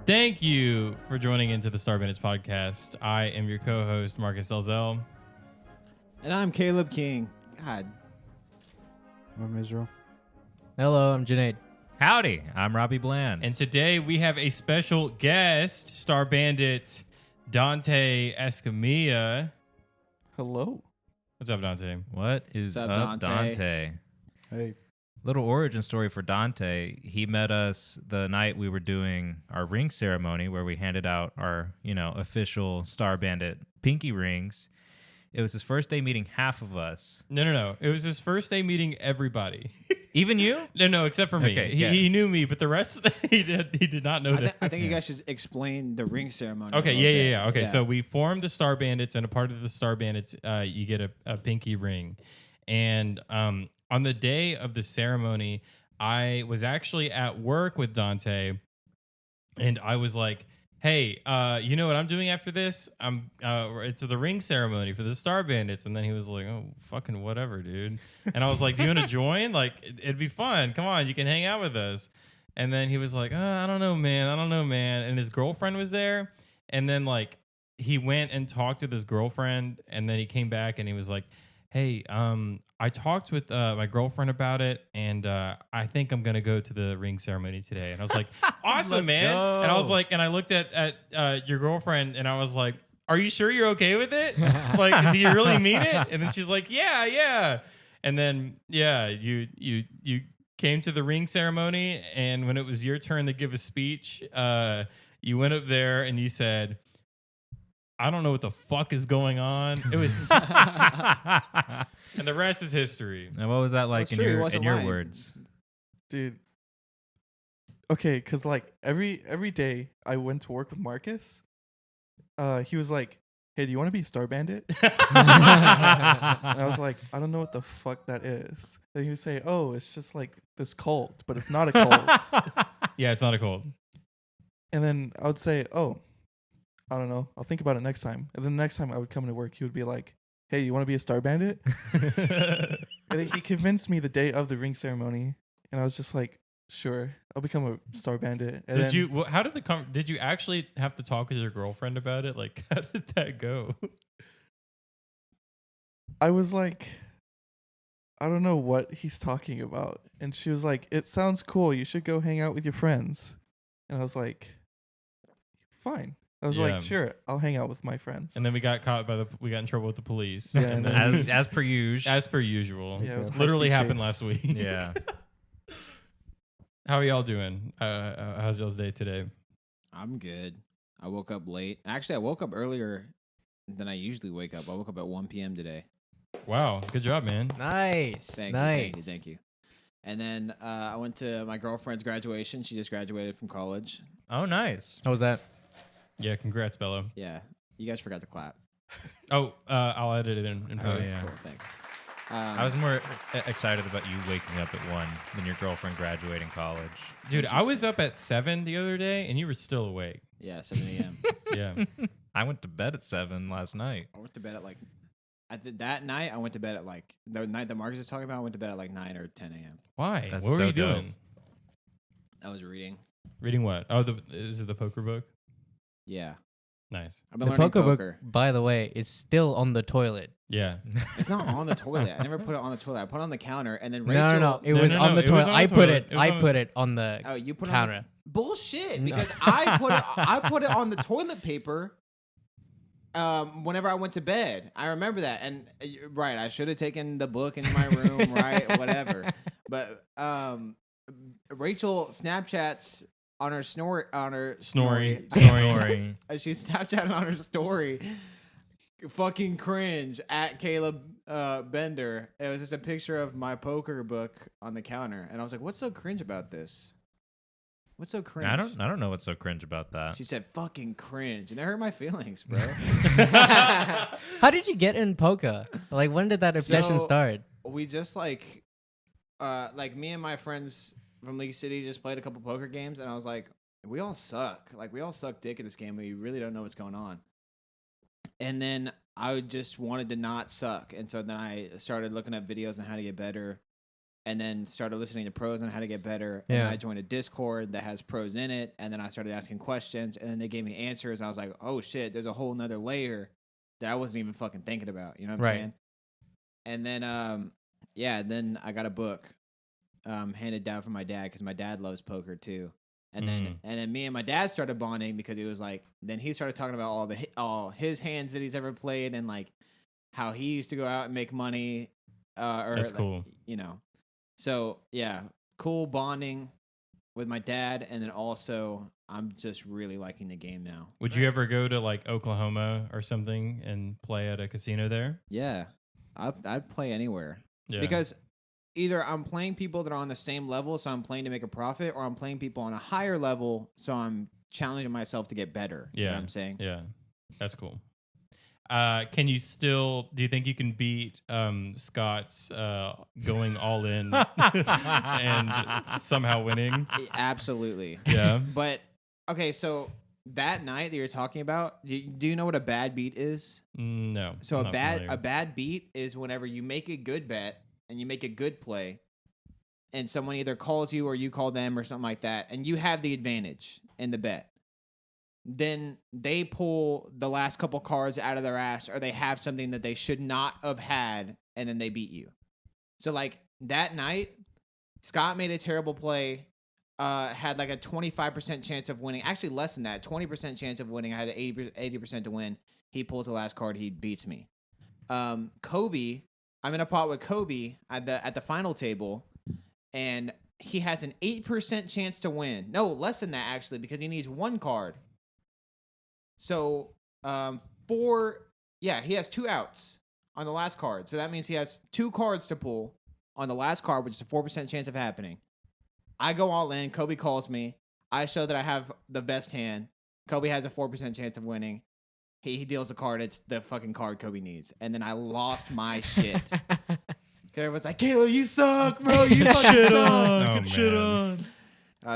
Thank you for joining into the Star Bandits podcast. I am your co-host, Marcus Elzel. And I'm Caleb King. God. I'm Israel. Hello, I'm Junaid. Howdy, I'm Robbie Bland. And today we have a special guest, Star Bandit Dante Escamilla. Hello. What's up, Dante? What is What's up, up, Dante? Dante? Hey. Little origin story for Dante. He met us the night we were doing our ring ceremony where we handed out our, official Star Bandit pinky rings. It was his first day meeting half of us. No. It was his first day meeting everybody. Even you? No, except for me. Okay, He knew me, but the rest he did not know that. I think you guys should explain the ring ceremony. Okay, a little bit. yeah. Okay, so we formed the Star Bandits, and a part of the Star Bandits, you get a pinky ring. And on the day of the ceremony, I was actually at work with Dante, and I was like, hey, you know what I'm doing after this? It's the ring ceremony for the Star Bandits. And then he was like, oh, fucking whatever, dude. And I was like, do you want to join? Like, it'd be fun. Come on, you can hang out with us. And then he was like, I don't know, man. And his girlfriend was there. And then, like, he went and talked with his girlfriend. And then he came back and he was like, hey, I talked with my girlfriend about it, and I think I'm gonna go to the ring ceremony today. And I was like, awesome, Let's man. go. And I was like, and I looked at your girlfriend, and I was like, are you sure you're okay with it? Like, do you really mean it? And then she's like, yeah. And then you came to the ring ceremony, and when it was your turn to give a speech, you went up there and you said, I don't know what the fuck is going on. It was, and the rest is history. And what was that like It's in true, he your wasn't your lying. words? Dude. Okay, because like every day I went to work with Marcus, he was like, hey, do you want to be Star Bandit? And I was like, I don't know what the fuck that is. Then he would say, oh, it's just like this cult, but it's not a cult. Yeah, it's not a cult. And then I would say, oh, I don't know. I'll think about it next time. And then the next time I would come to work, he would be like, hey, you want to be a Star Bandit? And then he convinced me the day of the ring ceremony. And I was just like, sure, I'll become a Star Bandit. And How did did you actually have to talk with your girlfriend about it? Like, how did that go? I was like, I don't know what he's talking about. And she was like, it sounds cool. You should go hang out with your friends. And I was like, fine. I was Yeah. like, sure, I'll hang out with my friends. And then we got in trouble with the police. Yeah, and and then, then- as per usual. as per usual. Yeah, it was Literally high-speed happened chase. last week. Yeah. How are y'all doing? How's y'all's day today? I'm good. I woke up late. Actually, I woke up earlier than I usually wake up. I woke up at 1 p.m. today. Wow, good job, man. Nice. Thank you. And then I went to my girlfriend's graduation. She just graduated from college. Oh, nice. How was that? Yeah, congrats, Bella. Yeah. You guys forgot to clap. Oh, I'll edit it in Oh, post. yeah. Cool, thanks. I was more excited about you waking up at 1 than your girlfriend graduating college. Dude, I was up at 7 the other day, and you were still awake. Yeah, 7 a.m. Yeah. I went to bed at 7 last night. I went to bed at like that night. I went to bed at like the night that Marcus is talking about. I went to bed at like 9 or 10 a.m. Why? That's what were so you dope. doing? I was reading. Reading what? Oh, is it the poker book? Yeah, Nice. I've been The learning poker poker. book, by the way, is still on the toilet. Yeah. It's not on the toilet. I never put it on the toilet. I put it on the counter, and then Rachel. No. It No, was no, on no, the it was toilet. on I the put toilet. it. It was on I the put it on the Oh, you put it counter. on the, bullshit. No. Because I put it on the toilet paper. Whenever I went to bed, I remember that, and right, I should have taken the book in my room, right, whatever. But Rachel Snapchats on her Snoring. She Snapchatted on her story. Fucking cringe at Caleb Bender. It was just a picture of my poker book on the counter, and I was like, "What's so cringe about this? What's so cringe?" I don't know what's so cringe about that. She said, "Fucking cringe," and it hurt my feelings, bro. How did you get in poker? Like, when did that obsession So- start? We just like me and my friends from League City just played a couple poker games, and I was like, we all suck. Like, we all suck dick in this game. We really don't know what's going on. And then I just wanted to not suck. And so then I started looking at videos on how to get better. and then started listening to pros on how to get better. Yeah. And I joined a Discord that has pros in it, and then I started asking questions, and then they gave me answers. And I was like, oh shit, there's a whole nother layer that I wasn't even fucking thinking about. You know what I'm Right. saying? And then then I got a book handed down from my dad because my dad loves poker too. And then me and my dad started bonding because he was like, then he started talking about all his hands that he's ever played and like how he used to go out and make money. That's like, cool. You know, so yeah, cool bonding with my dad, and then also I'm just really liking the game now. Would you ever go to like Oklahoma or something and play at a casino there? Yeah, I'd play anywhere Yeah. because either I'm playing people that are on the same level, so I'm playing to make a profit, or I'm playing people on a higher level, so I'm challenging myself to get better. You know what I'm saying? Yeah. That's cool. Can you still? Do you think you can beat Scott's going all in and somehow winning? Absolutely. Yeah. But okay, so that night that you're talking about, do you know what a bad beat is? No. So I'm a not familiar. bad beat is whenever you make a good bet and you make a good play, and someone either calls you or you call them or something like that, and you have the advantage in the bet. Then they pull the last couple cards out of their ass, or they have something that they should not have had, and then they beat you. So like that night, Scott made a terrible play, had like a 25% chance of winning. Actually, less than that, 20% chance of winning. I had an 80% to win. He pulls the last card. He beats me. Kobe, I'm in a pot with Kobe at the final table, and he has an 8% chance to win. No, less than that actually, because he needs one card. So, he has 2 outs on the last card. So that means he has 2 cards to pull on the last card, which is a 4% chance of happening. I go all in. Kobe calls me. I show that I have the best hand. Kobe has a 4% chance of winning. He deals a card. It's the fucking card Kobe needs. And then I lost my shit. It was like, Kayla, you suck, bro. You fucking suck. Shit on.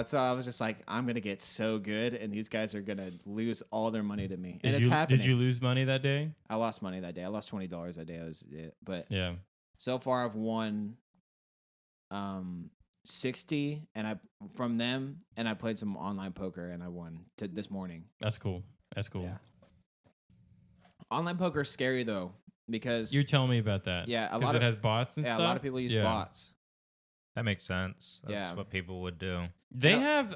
So I was just like, I'm going to get so good, and these guys are going to lose all their money to me. And it's Did happening. Did you lose money that day? I lost money that day. I lost $20 that day. But Yeah. so far I've won 60 from them, and I played some online poker, and I won this morning. That's cool. That's cool. Yeah. Online poker is scary, though, because You're telling me about that. Yeah, because it has bots and stuff. a lot of people use bots. That makes sense. That's Yeah. what people would do. They have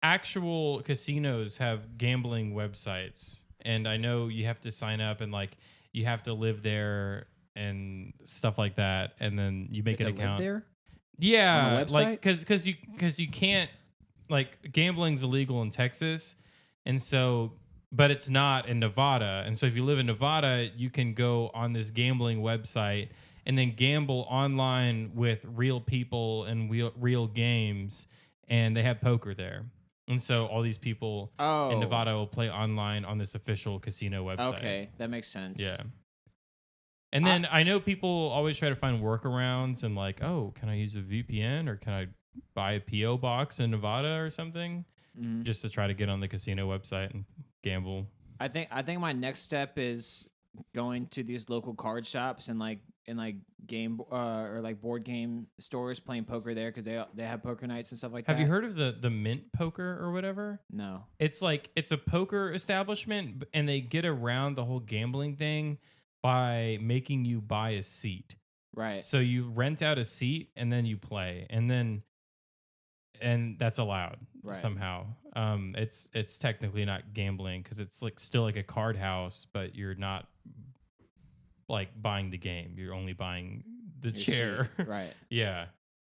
actual casinos have gambling websites, and I know you have to sign up and like you have to live there and stuff like that, and then you make You an have to live account. there? Yeah, On the like website? because you can't, like, gambling's illegal in Texas, and so but it's not in Nevada, and so if you live in Nevada, you can go on this gambling website and then gamble online with real people and real games, and they have poker there, and so all these people in Nevada will play online on this official casino website. Okay, that makes sense. Yeah. And then I know people always try to find workarounds and like, oh, can I use a VPN or can I buy a PO box in Nevada or something just to try to get on the casino website and gamble. I think my next step is going to these local card shops and like game or like board game stores, playing poker there because they have poker nights and stuff like that. Have you heard of the Mint Poker or whatever? No. It's like it's a poker establishment and they get around the whole gambling thing by making you buy a seat. Right. So you rent out a seat and then you play, and that's allowed somehow. It's technically not gambling because it's like still like a card house, but you're not like buying the game. You're only buying the chair. Seat. Right. Yeah.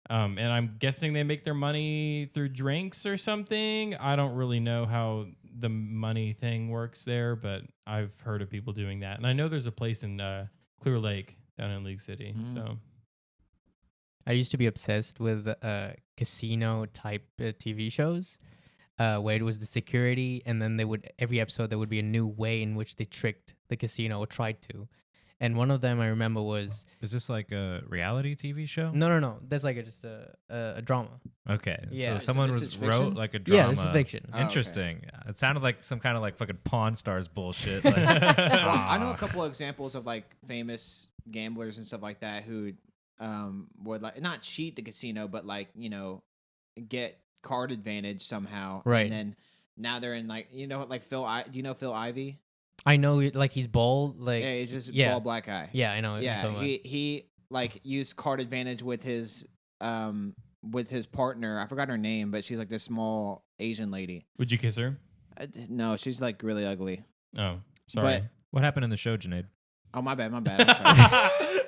And I'm guessing they make their money through drinks or something. I don't really know how the money thing works there, but I've heard of people doing that. And I know there's a place in Clear Lake down in League City. So I used to be obsessed with casino type TV shows where it was the security, and then every episode there would be a new way in which they tricked the casino or tried to. And one of them I remember was... Is this like a reality TV show? No. That's like just a drama. Okay. Yeah. So So someone this is wrote fiction? like a drama. Yeah, this is fiction. Oh, okay. Interesting. It sounded like some kind of like fucking Pawn Stars bullshit. Like, Well, I know a couple of examples of like famous gamblers and stuff like that who would like not cheat the casino, but like get card advantage somehow. Right. And then now they're in like like do you know Phil Ivey? I know like he's bald. Like Yeah, he's just yeah. bald black guy. Yeah, I know. what you're Yeah, talking about. he like used card advantage with his partner. I forgot her name, but she's like this small Asian lady. Would you kiss her? No, she's like really ugly. Oh, sorry. What happened in the show, Junaid? Oh, my bad. I'm sorry.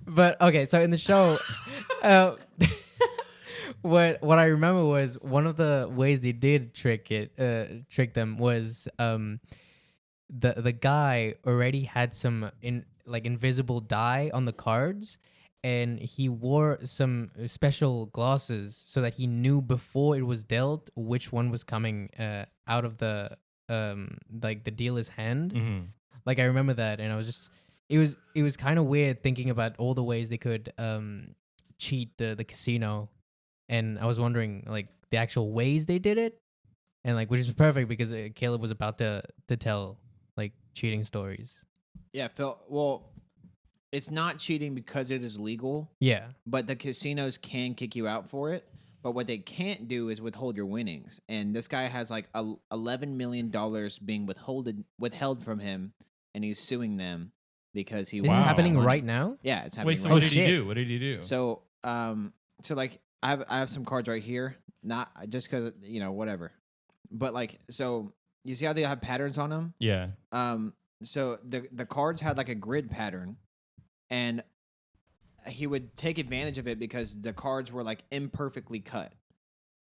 But okay, so in the show, what I remember was one of the ways they did trick them was the guy already had some invisible dye on the cards, and he wore some special glasses so that he knew before it was dealt which one was coming out of the like the dealer's hand. Mhm. Like I remember that, and I was just it was kind of weird thinking about all the ways they could cheat the casino, and I was wondering like the actual ways they did it, and like which is perfect because Caleb was about to tell like cheating stories. Yeah, Phil. Well, it's not cheating because it is legal, Yeah. but the casinos can kick you out for it. But what they can't do is withhold your winnings. And this guy has like $11 million being withheld from him, and he's suing them because he This won is Wow. happening money. right now? Yeah, it's happening. Wait, so right what now. did he shit. do? What did he do? So like I have some cards right here, not just because whatever, but like so you see how they have patterns on them. Yeah. So the cards had like a grid pattern, and he would take advantage of it because the cards were like imperfectly cut,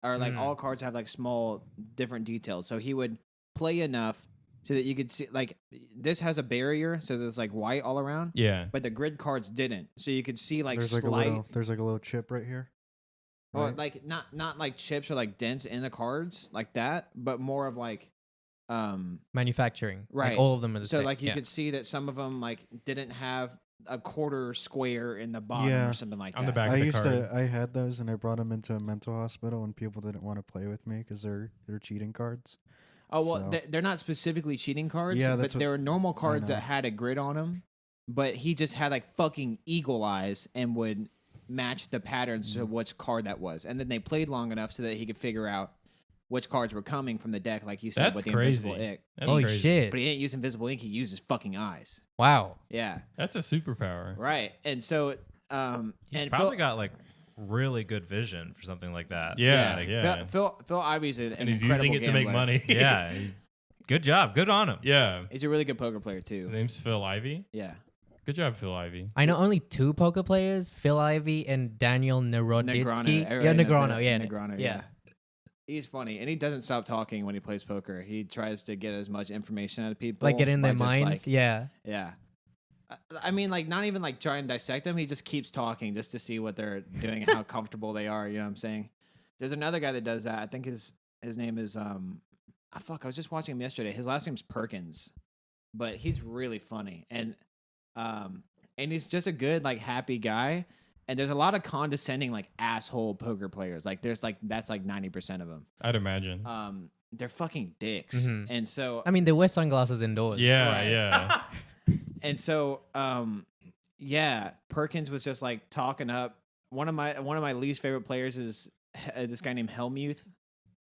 or like all cards have like small different details. So he would play enough so that you could see like this has a barrier, so there's like white all around. Yeah. But the grid cards didn't, so you could see like there's like slight. there's like a little chip right here. Or right? like not like chips or like dents in the cards like that, but more of like Manufacturing. right. Like all of them are the so same. like you yeah. could see that some of them like didn't have a quarter square in the bottom Yeah. or something like On that. the back. I had those and I brought them into a mental hospital and people didn't want to play with me because they're cheating cards. Oh well, So- they're not specifically cheating cards. Yeah, but that's what- there were normal cards know. that had a grid on them, but he just had like fucking eagle eyes and would match the patterns to which card that was, and then they played long enough so that he could figure out which cards were coming from the deck, like you said That's with the crazy. invisible ink. That's Holy crazy. shit. But he didn't use invisible ink; he used his fucking eyes. Wow. Yeah, That's a superpower. right. And so, He's and probably got like really good vision for something like that. Yeah. Like, Yeah. Phil Ivey's an And he's incredible using it to make gambler. money. yeah. Good job. Good on him. Yeah. He's a really good poker player His too. name's Phil Ivey. Yeah, Good job, Phil Ivey. I know only two poker players, Phil Ivey and Daniel Naroditsky. Yeah, Everybody knows Negrano. that. Yeah, Negrano. Yeah. He's funny, and he doesn't stop talking when he plays poker. He tries to get as much information out of people, Like get in their by just, minds. like- Yeah. yeah. I mean, like not even like trying to dissect them. He just keeps talking just to see what they're doing and how comfortable they are. You know what I'm saying? There's another guy that does that. I think his name is I was just watching him yesterday. His last name's Perkins, but he's really funny and he's just a good like happy guy. And there's a lot of condescending like asshole poker players. Like there's like that's like 90% of them. I'd imagine. They're fucking dicks. Mhm. And so I mean, they wear sunglasses indoors. Yeah. Right. Yeah. And so, yeah, Perkins was just like talking up. One of my least favorite players is this guy named Helmuth,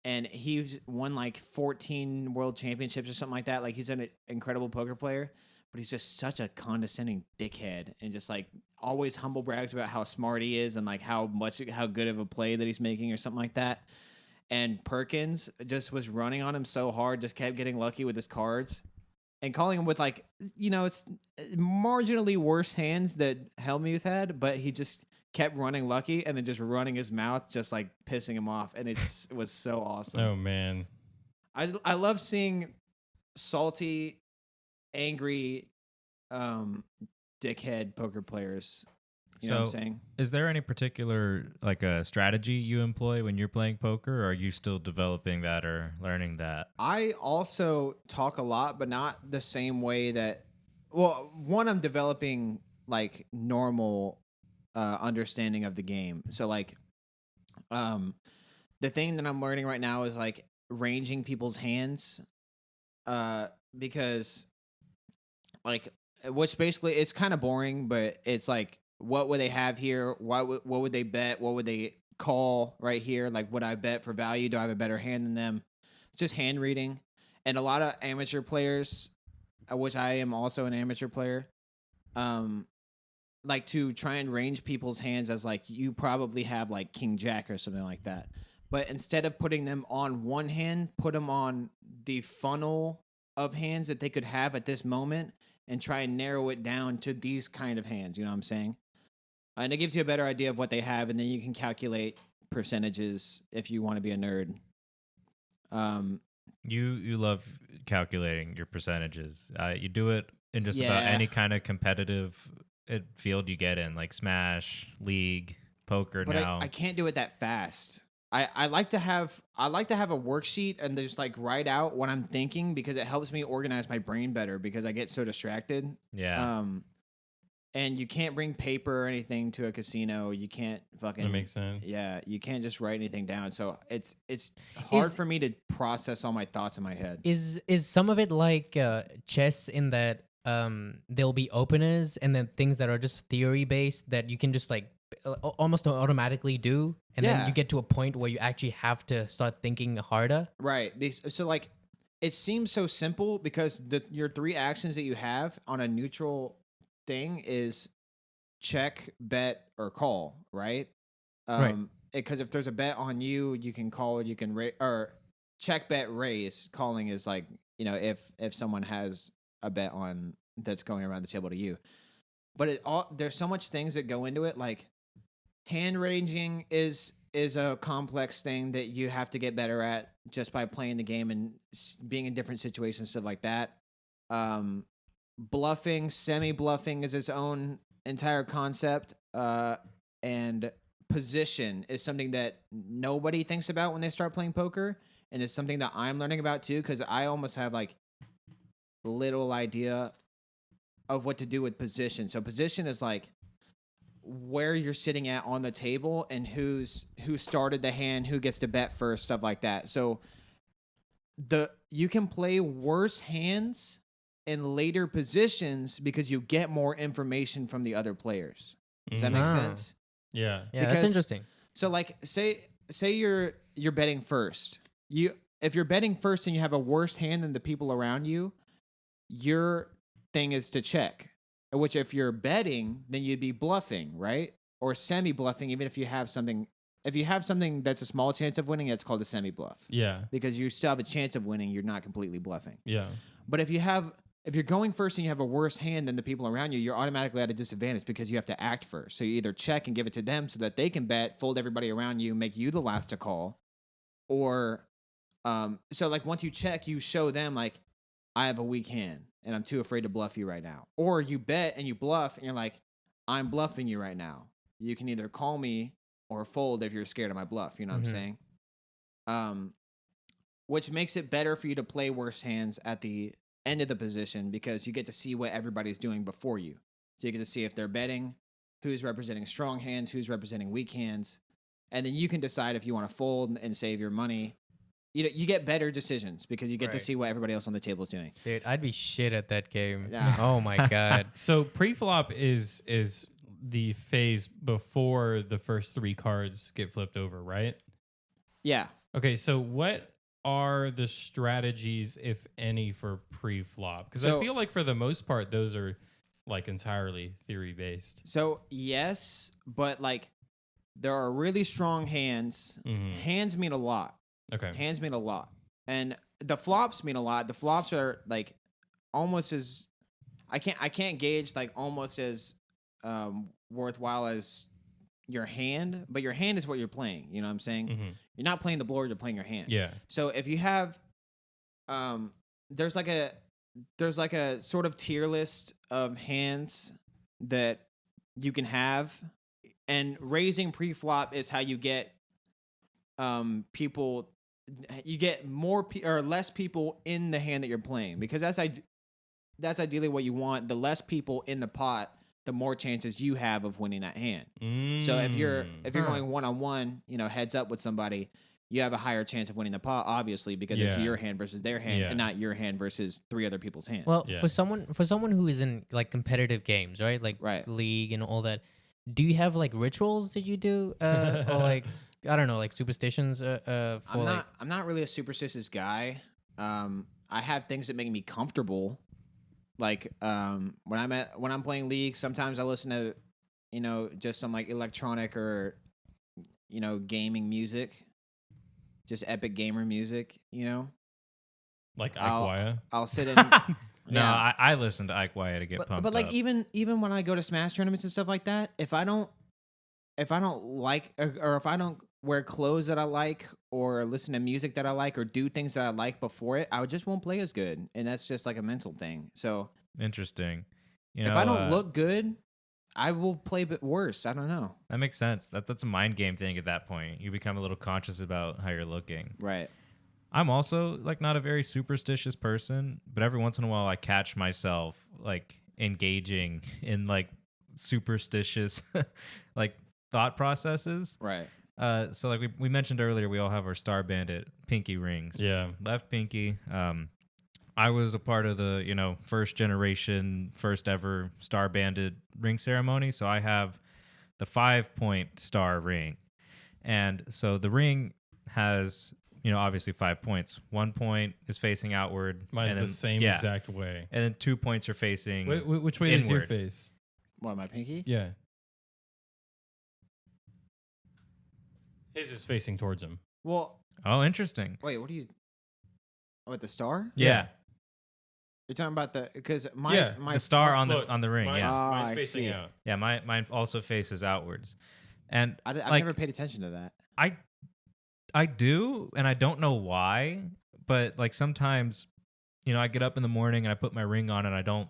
and he's won like 14 world championships or something like that. Like he's an incredible poker player, but he's just such a condescending dickhead, and just like always humble brags about how smart he is and like how good of a play that he's making or something like that. And Perkins just was running on him so hard, just kept getting lucky with his cards. And calling him with like, it's marginally worse hands that Helmuth had, but he just kept running lucky and then just running his mouth, just like pissing him off. And it was so awesome. Oh man. I love seeing salty, angry, dickhead poker players. You know what I'm So- saying? Is there any particular like a strategy you employ when you're playing poker, or are you still developing that or learning that? I also talk a lot, but not the same way that. Well, one, I'm developing like normal understanding of the game. So like, the thing that I'm learning right now is like ranging people's hands, because like which basically it's kind of boring, but it's like, what would they have here? What would they bet? What would they call right here? Like, would I bet for value? Do I have a better hand than them? It's just hand reading. And a lot of amateur players, which I am also an amateur player, like to try and range people's hands as like, you probably have like King Jack or something like that. But instead of putting them on one hand, put them on the funnel of hands that they could have at this moment and try and narrow it down to these kind of hands. You know what I'm saying? And it gives you a better idea of what they have, and then you can calculate percentages if you want to be a nerd. You love calculating your percentages. You do it in just about Yeah. any kind of competitive field you get in, like Smash, League, poker. But Now I can't do it that fast. I like to have a worksheet and just like write out what I'm thinking, because it helps me organize my brain better, because I get so distracted. yeah. And you can't bring paper or anything to a casino. You can't fucking. That makes sense. Yeah, you can't just write anything down. So it's hard Is- for me to process all my thoughts in my head. Is some of it like chess in that there'll be openers and then things that are just theory based that you can just like almost automatically do, and then Yeah. you get to a point where you actually have to start thinking harder. Right. So like, it seems so simple because your three actions that you have on a neutral thing is check, bet, or call, right? Right. Because if there's a bet on you, you can call it. You can or check, bet, raise. Calling is like, if someone has a bet on that's going around the table to you. But there's so much things that go into it. Like, hand ranging is a complex thing that you have to get better at just by playing the game and being in different situations, stuff like that. Bluffing, semi-bluffing is its own entire concept. And position is something that nobody thinks about when they start playing poker, and it's something that I'm learning about too, because I almost have like little idea of what to do with position. So position is like where you're sitting at on the table and who started the hand, who gets to bet first, stuff like that. So you can play worse hands in later positions because you get more information from the other players. Does that make Mhm. sense? Yeah. Yeah, that's Because- interesting. So like, say you're betting first. If you're betting first and you have a worse hand than the people around you, your thing is to check. Which if you're betting, then you'd be bluffing, right? Or semi-bluffing, even if you have something. If you have something that's a small chance of winning, that's called a semi-bluff. Yeah. Because you still have a chance of winning, you're not completely bluffing. Yeah. But if you're going first and you have a worse hand than the people around you, you're automatically at a disadvantage because you have to act first. So you either check and give it to them so that they can bet, fold everybody around you, make you the last to call, or so like once you check, you show them like, I have a weak hand and I'm too afraid to bluff you right now. Or you bet and you bluff and you're like, I'm bluffing you right now. You can either call me or fold if you're scared of my bluff. You know what I'm saying? Which makes it better for you to play worse hands at the end of the position because you get to see what everybody's doing before you. So you get to see if they're betting, who's representing strong hands, who's representing weak hands, and then you can decide if you want to fold and save your money. You get better decisions because you get to Right. see what everybody else on the table is doing. Dude, I'd be shit at that game. Yeah. Oh my god. So pre-flop is the phase before the first three cards get flipped over, right? Yeah. Okay, so what are the strategies, if any, for pre-flop? Because I So- feel like for the most part, those are like entirely theory-based. So yes, but like there are really strong hands. Mhm. Hands mean a lot. Okay. Hands mean a lot. And the flops mean a lot. The flops are like almost as I can't gauge like almost as worthwhile as your hand, but your hand is what you're playing. You know what I'm saying? Mhm. You're not playing the board, you're playing your hand. Yeah. So if you have there's like a sort of tier list of hands that you can have, and raising pre-flop is how you get people, you get more or less people in the hand that you're playing, because that's ideally what you want. The less people in the pot, the more chances you have of winning that hand. So if you're Mm. going one-on-one, heads up with somebody, you have a higher chance of winning the pot, obviously, because it's Yeah. your hand versus their hand, Yeah. and not your hand versus 3 other people's hands. Well, Yeah. for someone who is in like competitive games, right? Like Right. League and all that, do you have like rituals that you do, or like I don't know, like superstitions? For I'm not really a superstitious guy. I have things that make me comfortable. Like when I'm playing League, sometimes I listen to, just some like electronic or gaming music, just epic gamer music. Like I'll- Ikwaya. I'll sit in. No, I listen to Ike Wyatt to get pumped but like up. even when I go to Smash tournaments and stuff like that, if I don't like or if I don't wear clothes that I like or listen to music that I like or do things that I like before it, I just won't play as good, and that's just like a mental thing. So Interesting. if I don't look good, I will play a bit worse. I don't know. That makes sense. That's a mind game thing at that point. You become a little conscious about how you're looking. Right. I'm also like not a very superstitious person, but every once in a while I catch myself like engaging in like superstitious like thought processes. Right. So like we mentioned earlier, we all have our Star Bandit pinky rings. Yeah. Left pinky. I was a part of the, first generation, first ever Star Bandit ring ceremony. So I have the 5-point star ring. And so the ring has, obviously 5 points. 1 point is facing outward. Mine's and the then- same yeah. exact way. And then 2 points are facing. Which way is your inward. face? What, my pinky? Yeah. His is facing towards him. Well, Oh, interesting. wait, what are you? Oh, at the star? Yeah. You're talking about because my Yeah, my The star front- on the ring. Mine's, Yeah. Ah, mine's I facing see. out. Yeah. Mine also faces outwards. And I've like, never paid attention to that. I do, and I don't know why, but like sometimes, I get up in the morning and I put my ring on and I don't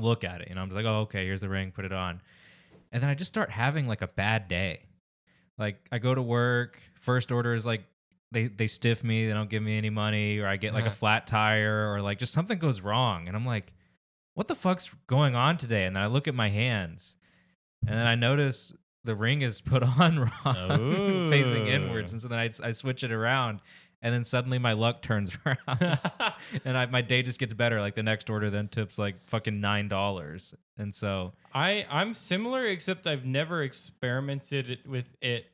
look at it. I'm just like, oh, okay, here's the ring, put it on. And then I just start having like a bad day. Like I go to work, first order is like they stiff me, they don't give me any money, or I get like a flat tire, or like just something goes wrong. And I'm like, what the fuck's going on today? And then I look at my hands and then I notice the ring is put on wrong, facing inwards. And so then I switch it around, and then suddenly my luck turns around, and my day just gets better. Like the next order then tips like fucking $9, and so I'm similar, except I've never experimented with it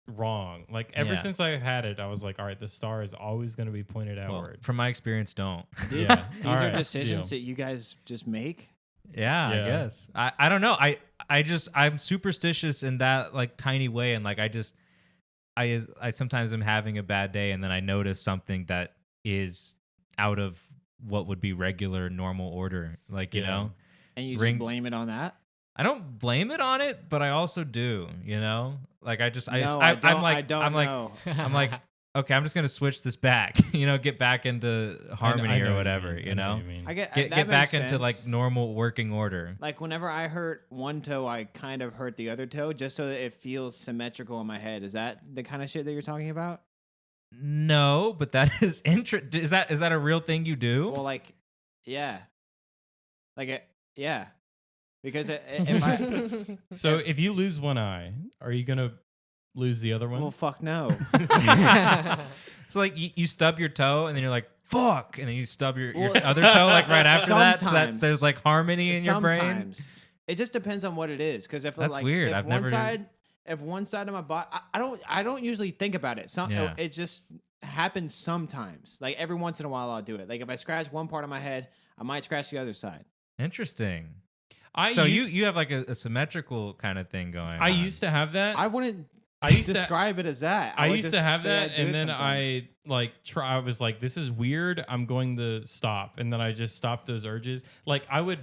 wrong. Like ever Yeah. since I had it, I was like, all right, the star is always going to be pointed well, outward. from my experience, don't. Yeah. These All are right, decisions deal. that you guys just make. Yeah, Yeah. I guess. I don't know. I'm superstitious in that like tiny way, and like I sometimes am having a bad day, and then I notice something that is out of what would be regular normal order. Like, Yeah. And you Ring- just blame it on that? I don't blame it on it, but I also do, Like I just No, I'm don't, like I don't I'm like know. I'm like okay, I'm just gonna switch this back, get back into harmony I know or what whatever, I know what you mean. I get Get that back makes into like sense. normal working order. Like whenever I hurt one toe, I kind of hurt the other toe just so that it feels symmetrical in my head. Is that the kind of shit that you're talking about? No, but that is is that a real thing you do? Well, like, yeah, yeah, because if I So if you lose one eye, are you going to lose the other one? well, fuck no. So like you stub your toe and then you're like fuck, and then you stub your Well, other toe like right after that, so that sometimes. there's like harmony in your brain. Sometimes it just depends on what it is. Because if That's like weird. if I've one never- side, if one side of my body, I don't usually think about it. Yeah. It just happens sometimes. Like every once in a while, I'll do it. Like if I scratch one part of my head, I might scratch the other side. Interesting. I used, you have like a symmetrical kind of thing going. I on. used to have that. I wouldn't I used to describe it as that. I would used to just have say I that, do it and then sometimes. I like try. I was like, "This is weird. I'm going to stop," and then I just stopped those urges. Like I would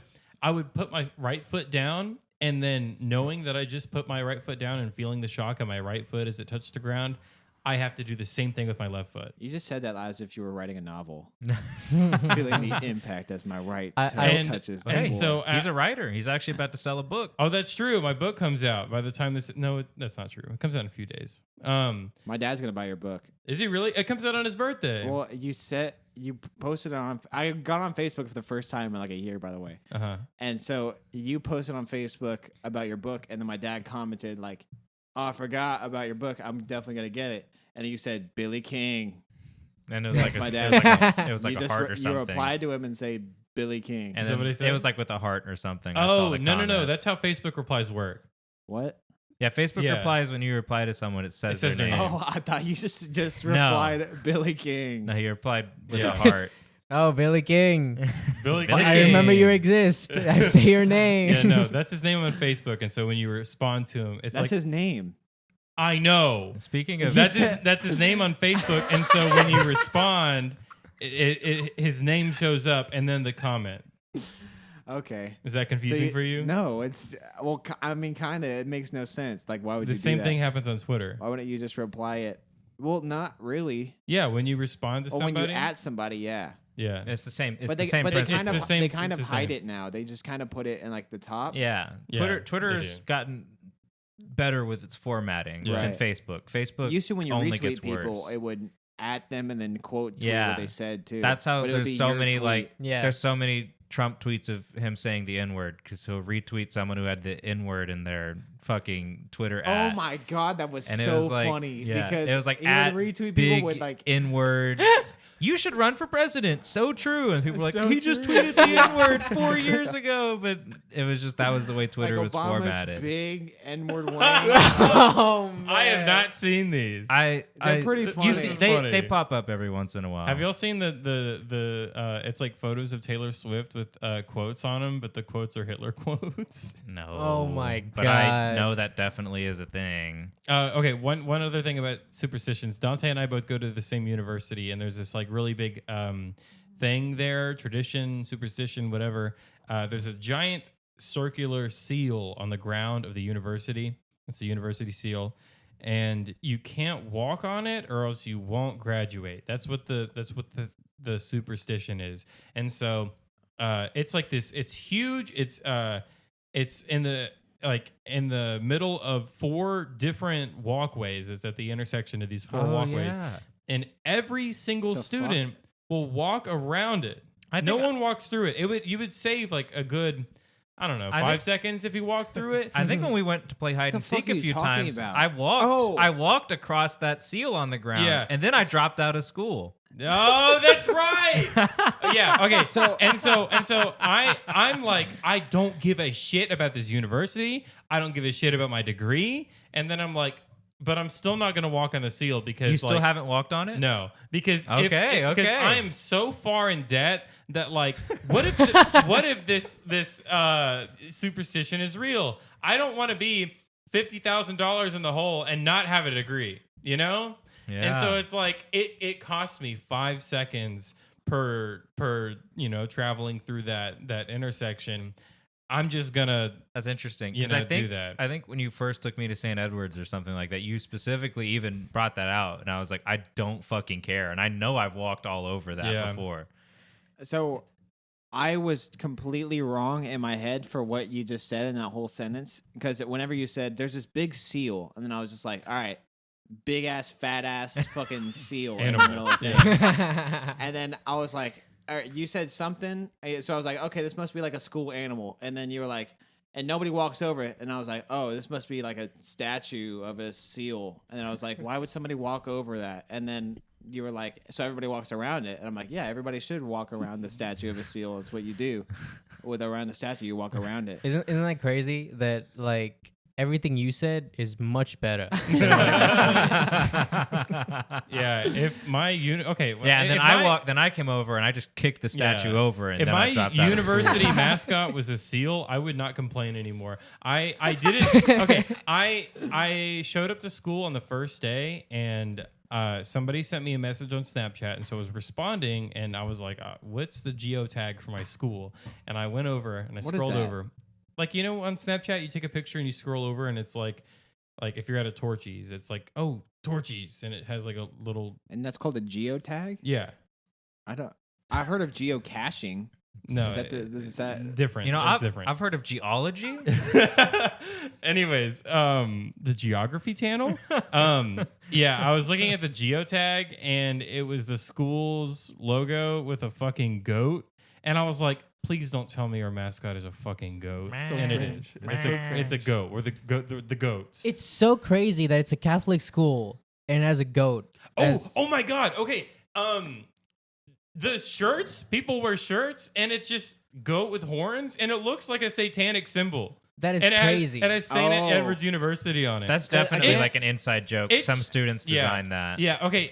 put my right foot down, and then knowing that I just put my right foot down and feeling the shock of my right foot as it touched the ground, I have to do the same thing with my left foot. You just said that as if you were writing a novel. Feeling the impact as my right toe and- touches the and floor. so He's a writer. He's actually about to sell a book. Oh, that's true. My book comes out by the time this. No, that's not true. It comes out in a few days. My dad's gonna buy your book. Is he really? It comes out on his birthday. Well, you posted it on. I got on Facebook for the first time in like a year, by the way. And so you posted on Facebook about your book, and then my dad commented like, "Oh, I forgot about your book. I'm definitely gonna get it." and then you said Billy King. And it was like That's my a, dad. it was like You a just heart or you something. replied to him and say Billy King. And Is that then what he it said? was like with a heart or something. I saw Oh, the no. comment. That's how Facebook replies work. What? Yeah, Facebook Yeah. replies when you reply to someone. It says, says their their name. name. Oh, I thought you just No. replied Billy King. No, he replied with Yeah. a heart. Oh, Billy King. Billy Billy I King. remember you exist. I say your name. Yeah, no, that's his name on Facebook. And so when you respond to him, it's That's like, his name. I know. Speaking of That's his name on Facebook. And so when you respond, his name shows up and then the comment. Okay. Is that confusing for you? No, it's I mean, kind of. It makes no sense. Like, why would The you do same that? thing happens on Twitter. Why wouldn't you just reply it? Well, not really. Yeah, when you respond to Or when somebody. you at somebody, yeah. Yeah. it's the same. It's But the they same. but principle. they kind It's of the same- they kind it's of the hide same. it now. They just kind of put it in like the top. Yeah. Yeah, Twitter they has do. gotten better with its formatting Yeah. than Right. Facebook. Facebook Used to when you only retweet gets people, worse. it would at them and then quote tweet Yeah. what they said too. That's how But it would be there's so your many tweet. like Yeah. there's so many Trump tweets of him saying the N-word because he'll retweet someone who had the N-word in their fucking Twitter Oh ad. my god, that was And it so was like, funny yeah, because it was like he at would retweet big people with like N-word. You should run for president. So true. And people were like, So he just true. tweeted the N-word 4 years ago. But it was just that was the way Twitter like was Obama's formatted. big N-word wing. Oh, man. I have not seen these. They're pretty funny. You see, This is they funny. pop up every once in a while. Have y'all seen the it's like photos of Taylor Swift with quotes on them, but the quotes are Hitler quotes? No. Oh my But I God. know that definitely is a thing. Okay, one other thing about superstitions. Dante and I both go to the same university, and there's this like really big thing there, tradition, superstition, whatever. There's a giant circular seal on the ground of the university. It's a university seal, and you can't walk on it, or else you won't graduate. That's what the superstition is. And so it's like this. It's huge. It's in the middle of 4 different walkways. It's at the intersection of these 4 walkways, Yeah. and every single The student will walk around it. No one walks through it. You would save like a good, I don't know, I 5 think- seconds if you walk through it. I think when we went to play hide The and fuck seek are a you few talking times, about? I walked across that seal on the ground, Yeah. and then I dropped out of school. Oh, that's right. Yeah. Okay. So I'm like, I don't give a shit about this university. I don't give a shit about my degree. And then I'm like, but I'm still not going to walk on the seal because You still like, haven't walked on it? No, because Okay, because okay. I am so far in debt that like, what if this superstition is real? I don't want to be $50,000 in the hole and not have a degree, you know? Yeah. And so it's like it costs me 5 seconds per traveling through that intersection. I'm just gonna That's interesting. You 'cause know, I think, do that. I think when you first took me to St. Edward's or something like that, you specifically even brought that out, and I was like, I don't fucking care, and I know I've walked all over that Yeah. before. So I was completely wrong in my head for what you just said in that whole sentence because whenever you said there's this big seal, and then I was just like, all right, big ass, fat ass, fucking seal in the Animal. middle of the Yeah. And then I was like, all right, you said something, so I was like, okay, this must be like a school animal, and then you were like, and nobody walks over it, and I was like, oh, this must be like a statue of a seal, and then I was like, why would somebody walk over that? And then you were like, so everybody walks around it, and I'm like, yeah, everybody should walk around the statue of a seal. That's what you do. With around the statue, you walk around it. Isn't that crazy that like everything you said is much better? yeah. If my okay, well, Yeah, and then if I my- walked. Then I came over and I just kicked the statue Yeah. over, and If then I my dropped out of school. university mascot was a seal, I would not complain anymore. I didn't. Okay, I showed up to school on the first day, and somebody sent me a message on Snapchat, and so I was responding, and I was like, "What's the geotag for my school?" And I went over and I What is scrolled that? over, like on Snapchat, you take a picture and you scroll over, and it's like if you're at a Torchies, it's like, oh, Torchies, and it has like a little And that's called a geotag? yeah. I've heard of geocaching. No, Is that different. You know, It's I've different. I've heard of geology. Anyways, the Geography Channel. Yeah, I was looking at the geotag, and it was the school's logo with a fucking goat, and I was like, please don't tell me our mascot is a fucking goat. So And it cringe. is. It's so It's a cringe. goat. We're the goats. It's so crazy that it's a Catholic school and it has a goat. Oh my God. Okay. The shirts, people wear shirts, and it's just goat with horns, and it looks like a satanic symbol. That is And crazy. It has St. Oh. Edward's University on it. That's definitely it's- like an inside joke. it's- Some students yeah. designed that. Yeah. Okay.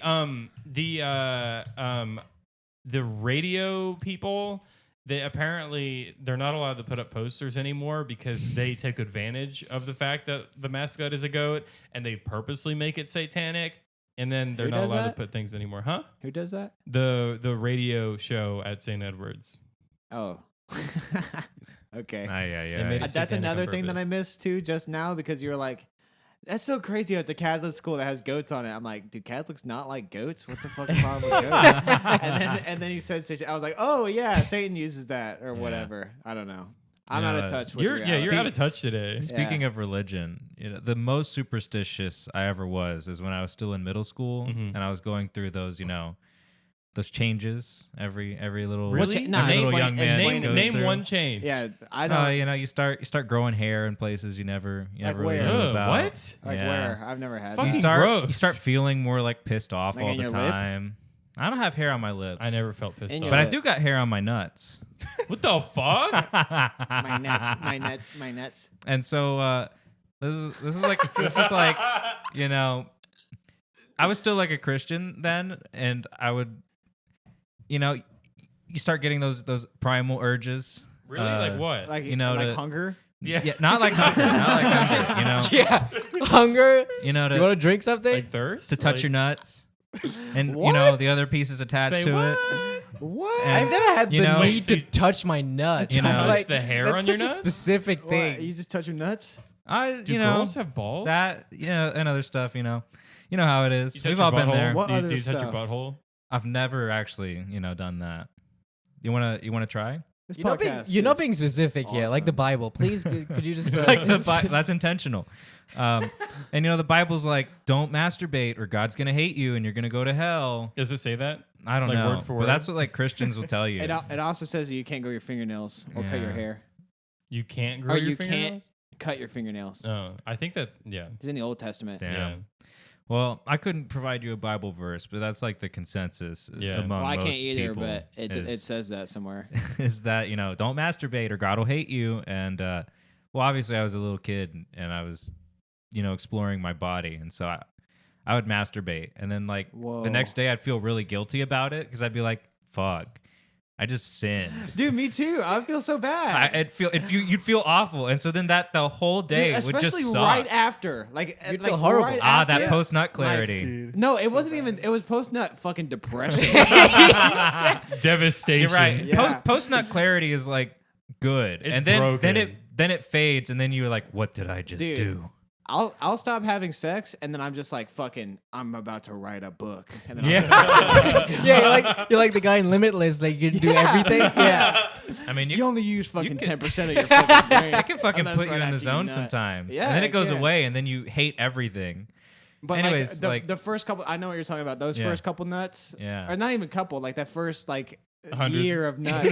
The radio people, they're not allowed to put up posters anymore because they take advantage of the fact that the mascot is a goat, and they purposely make it satanic. And then they're Who not does allowed that? to put things anymore, huh? Who does that? The radio show at St. Edward's. Oh. Okay. They made it That's satanic on another thing that I purpose. missed too just now because you were like, that's so crazy. It's a Catholic school that has goats on it. I'm like, do Catholics not like goats? What the fuck is wrong with goats? and then he said, I was like, oh yeah, Satan uses that or Yeah. whatever. I don't know. I'm You out know, of touch with You're reality. out of touch today. Speaking of religion, the most superstitious I ever was is when I was still in middle school Mhm. and I was going through those, those changes every little Really? every Nah, little explain- young man explain goes it. Name through. one change. Yeah, I don't. You start growing hair in places you never really where? knew Ugh, about. what? Like Yeah. where? I've never had. Fucking You that. gross. start feeling more like pissed off Like all in the your lip? time. I don't have hair on my lips, I never felt pissed In off. your but I lip. do got hair on my nuts. What the fuck? My nuts. And so this is like I was still like a Christian then, and I would you start getting those primal urges. Really? Like what? Like to- hunger. Yeah, not like hunger, Yeah. Hunger. you know Do you want to to drink something? Like thirst? touch Like, your nuts, and What? the other pieces attached Say to what? it. What? And- I've never had you the know- need Wait, so to you- touch my nuts. You know- It's Touch the hair that's on your such a nuts? specific What? thing. You just touch your nuts? Do girls have balls? that and other stuff. You know how it is. You touch We've your all been butthole? there. What Do you, other do you touch your stuff? butthole? I've never actually done that. You wanna try? This You're not is being specific here, like the awesome. Bible. Please, could you just Like that's intentional. And the Bible's like, don't masturbate or God's gonna hate you and you're gonna go to hell. Does it say that? I don't Like know, word for but word? that's what like Christians will tell you. It also says you can't grow your fingernails or cut your Yeah. hair. You can't grow Or your you can't fingernails? cut your fingernails. Oh, I think that, yeah. It's in the Old Testament. Damn. Yeah. Well, I couldn't provide you a Bible verse, but that's like the consensus Yeah. among Well, I most can't either, people. but it is, says that somewhere. is that don't masturbate or God will hate you. And well, obviously I was a little kid and I was exploring my body, and so I would masturbate, and then like Whoa. the next day I'd feel really guilty about it because I'd be like, "Fuck, I just sinned." Dude, me too. I feel so bad. You'd feel awful, and so then the whole day Dude, would just especially suck. right after. Like You'd like feel horrible. right That after. post nut clarity. Dude, No, it so wasn't bad. even. It was post nut fucking depression. Devastation. You're right. Yeah. Post nut clarity is like good, It's and then broken. then it fades, and then you're like, "What did I just Dude. do?" I'll stop having sex, and then I'm just like fucking. I'm about to write a book. And then I'm Yeah. just Yeah, you're like the guy in Limitless. Like you can do Yeah. everything. Yeah. I mean, you only use fucking can- 10% of your fucking brain. I can fucking Unless put you right in the after you zone nut. sometimes, Yeah, and then it goes can. away, and then you hate everything. But Anyways, like the first couple, I know what you're talking about. Those Yeah. first couple nuts, Yeah. or not even couple, like that first like 100. year of nuts.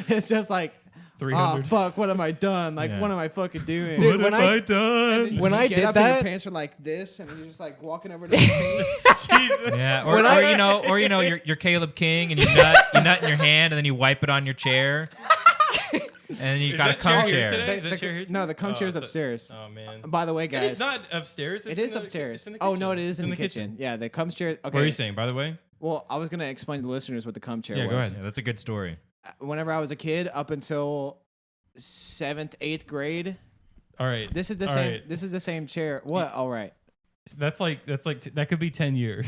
It's just like, oh 300. fuck, what am I done? Like, Yeah. what am I fucking doing? Dude, when I- done? when You I get did up and that- your pants are like this, and then you're just like walking over to the sink. Jesus. Yeah, or When I- you're Caleb King, and you nut in your hand, and then you wipe it on your chair, and then you Is got a that chair cum here chair. today? The- Is that the- chair here no, today? the cum chair's it's upstairs. Oh man. By the way, guys, It is not upstairs. It it's is in the- upstairs. it's in the Oh no, it kitchen. is It's in the kitchen. Yeah, the cum chair. Okay. What are you saying, by the way? Well, I was gonna explain to the listeners what the cum chair Yeah, was. go ahead. Yeah, that's a good story. Whenever I was a kid, up until 7th, 8th grade, All right. this is the All same. right. This is the same chair. What? All right. That's like that could be 10 years.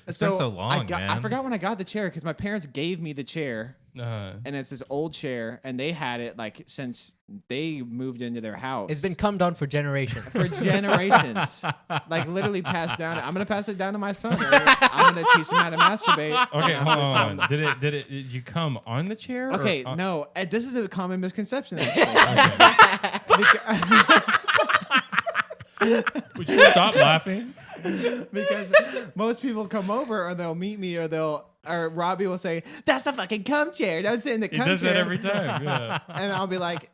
It's been so long, I man. forgot when I got the chair because my parents gave me the chair, and and it's this old chair, and they had it like since they moved into their house. It's been cummed on for generations. for generations, like literally passed down. I'm gonna pass it down to my son. I'm gonna teach him how to masturbate. okay, I'm hold gonna tell on. him- Did you come on the chair? or Okay, on- no, this is a common misconception. Actually. Would you stop laughing? Because most people come over, or they'll meet me, or Robbie will say, "That's the fucking cum chair. Don't sit in the He cum does chair." that every time. Yeah. And I'll be like,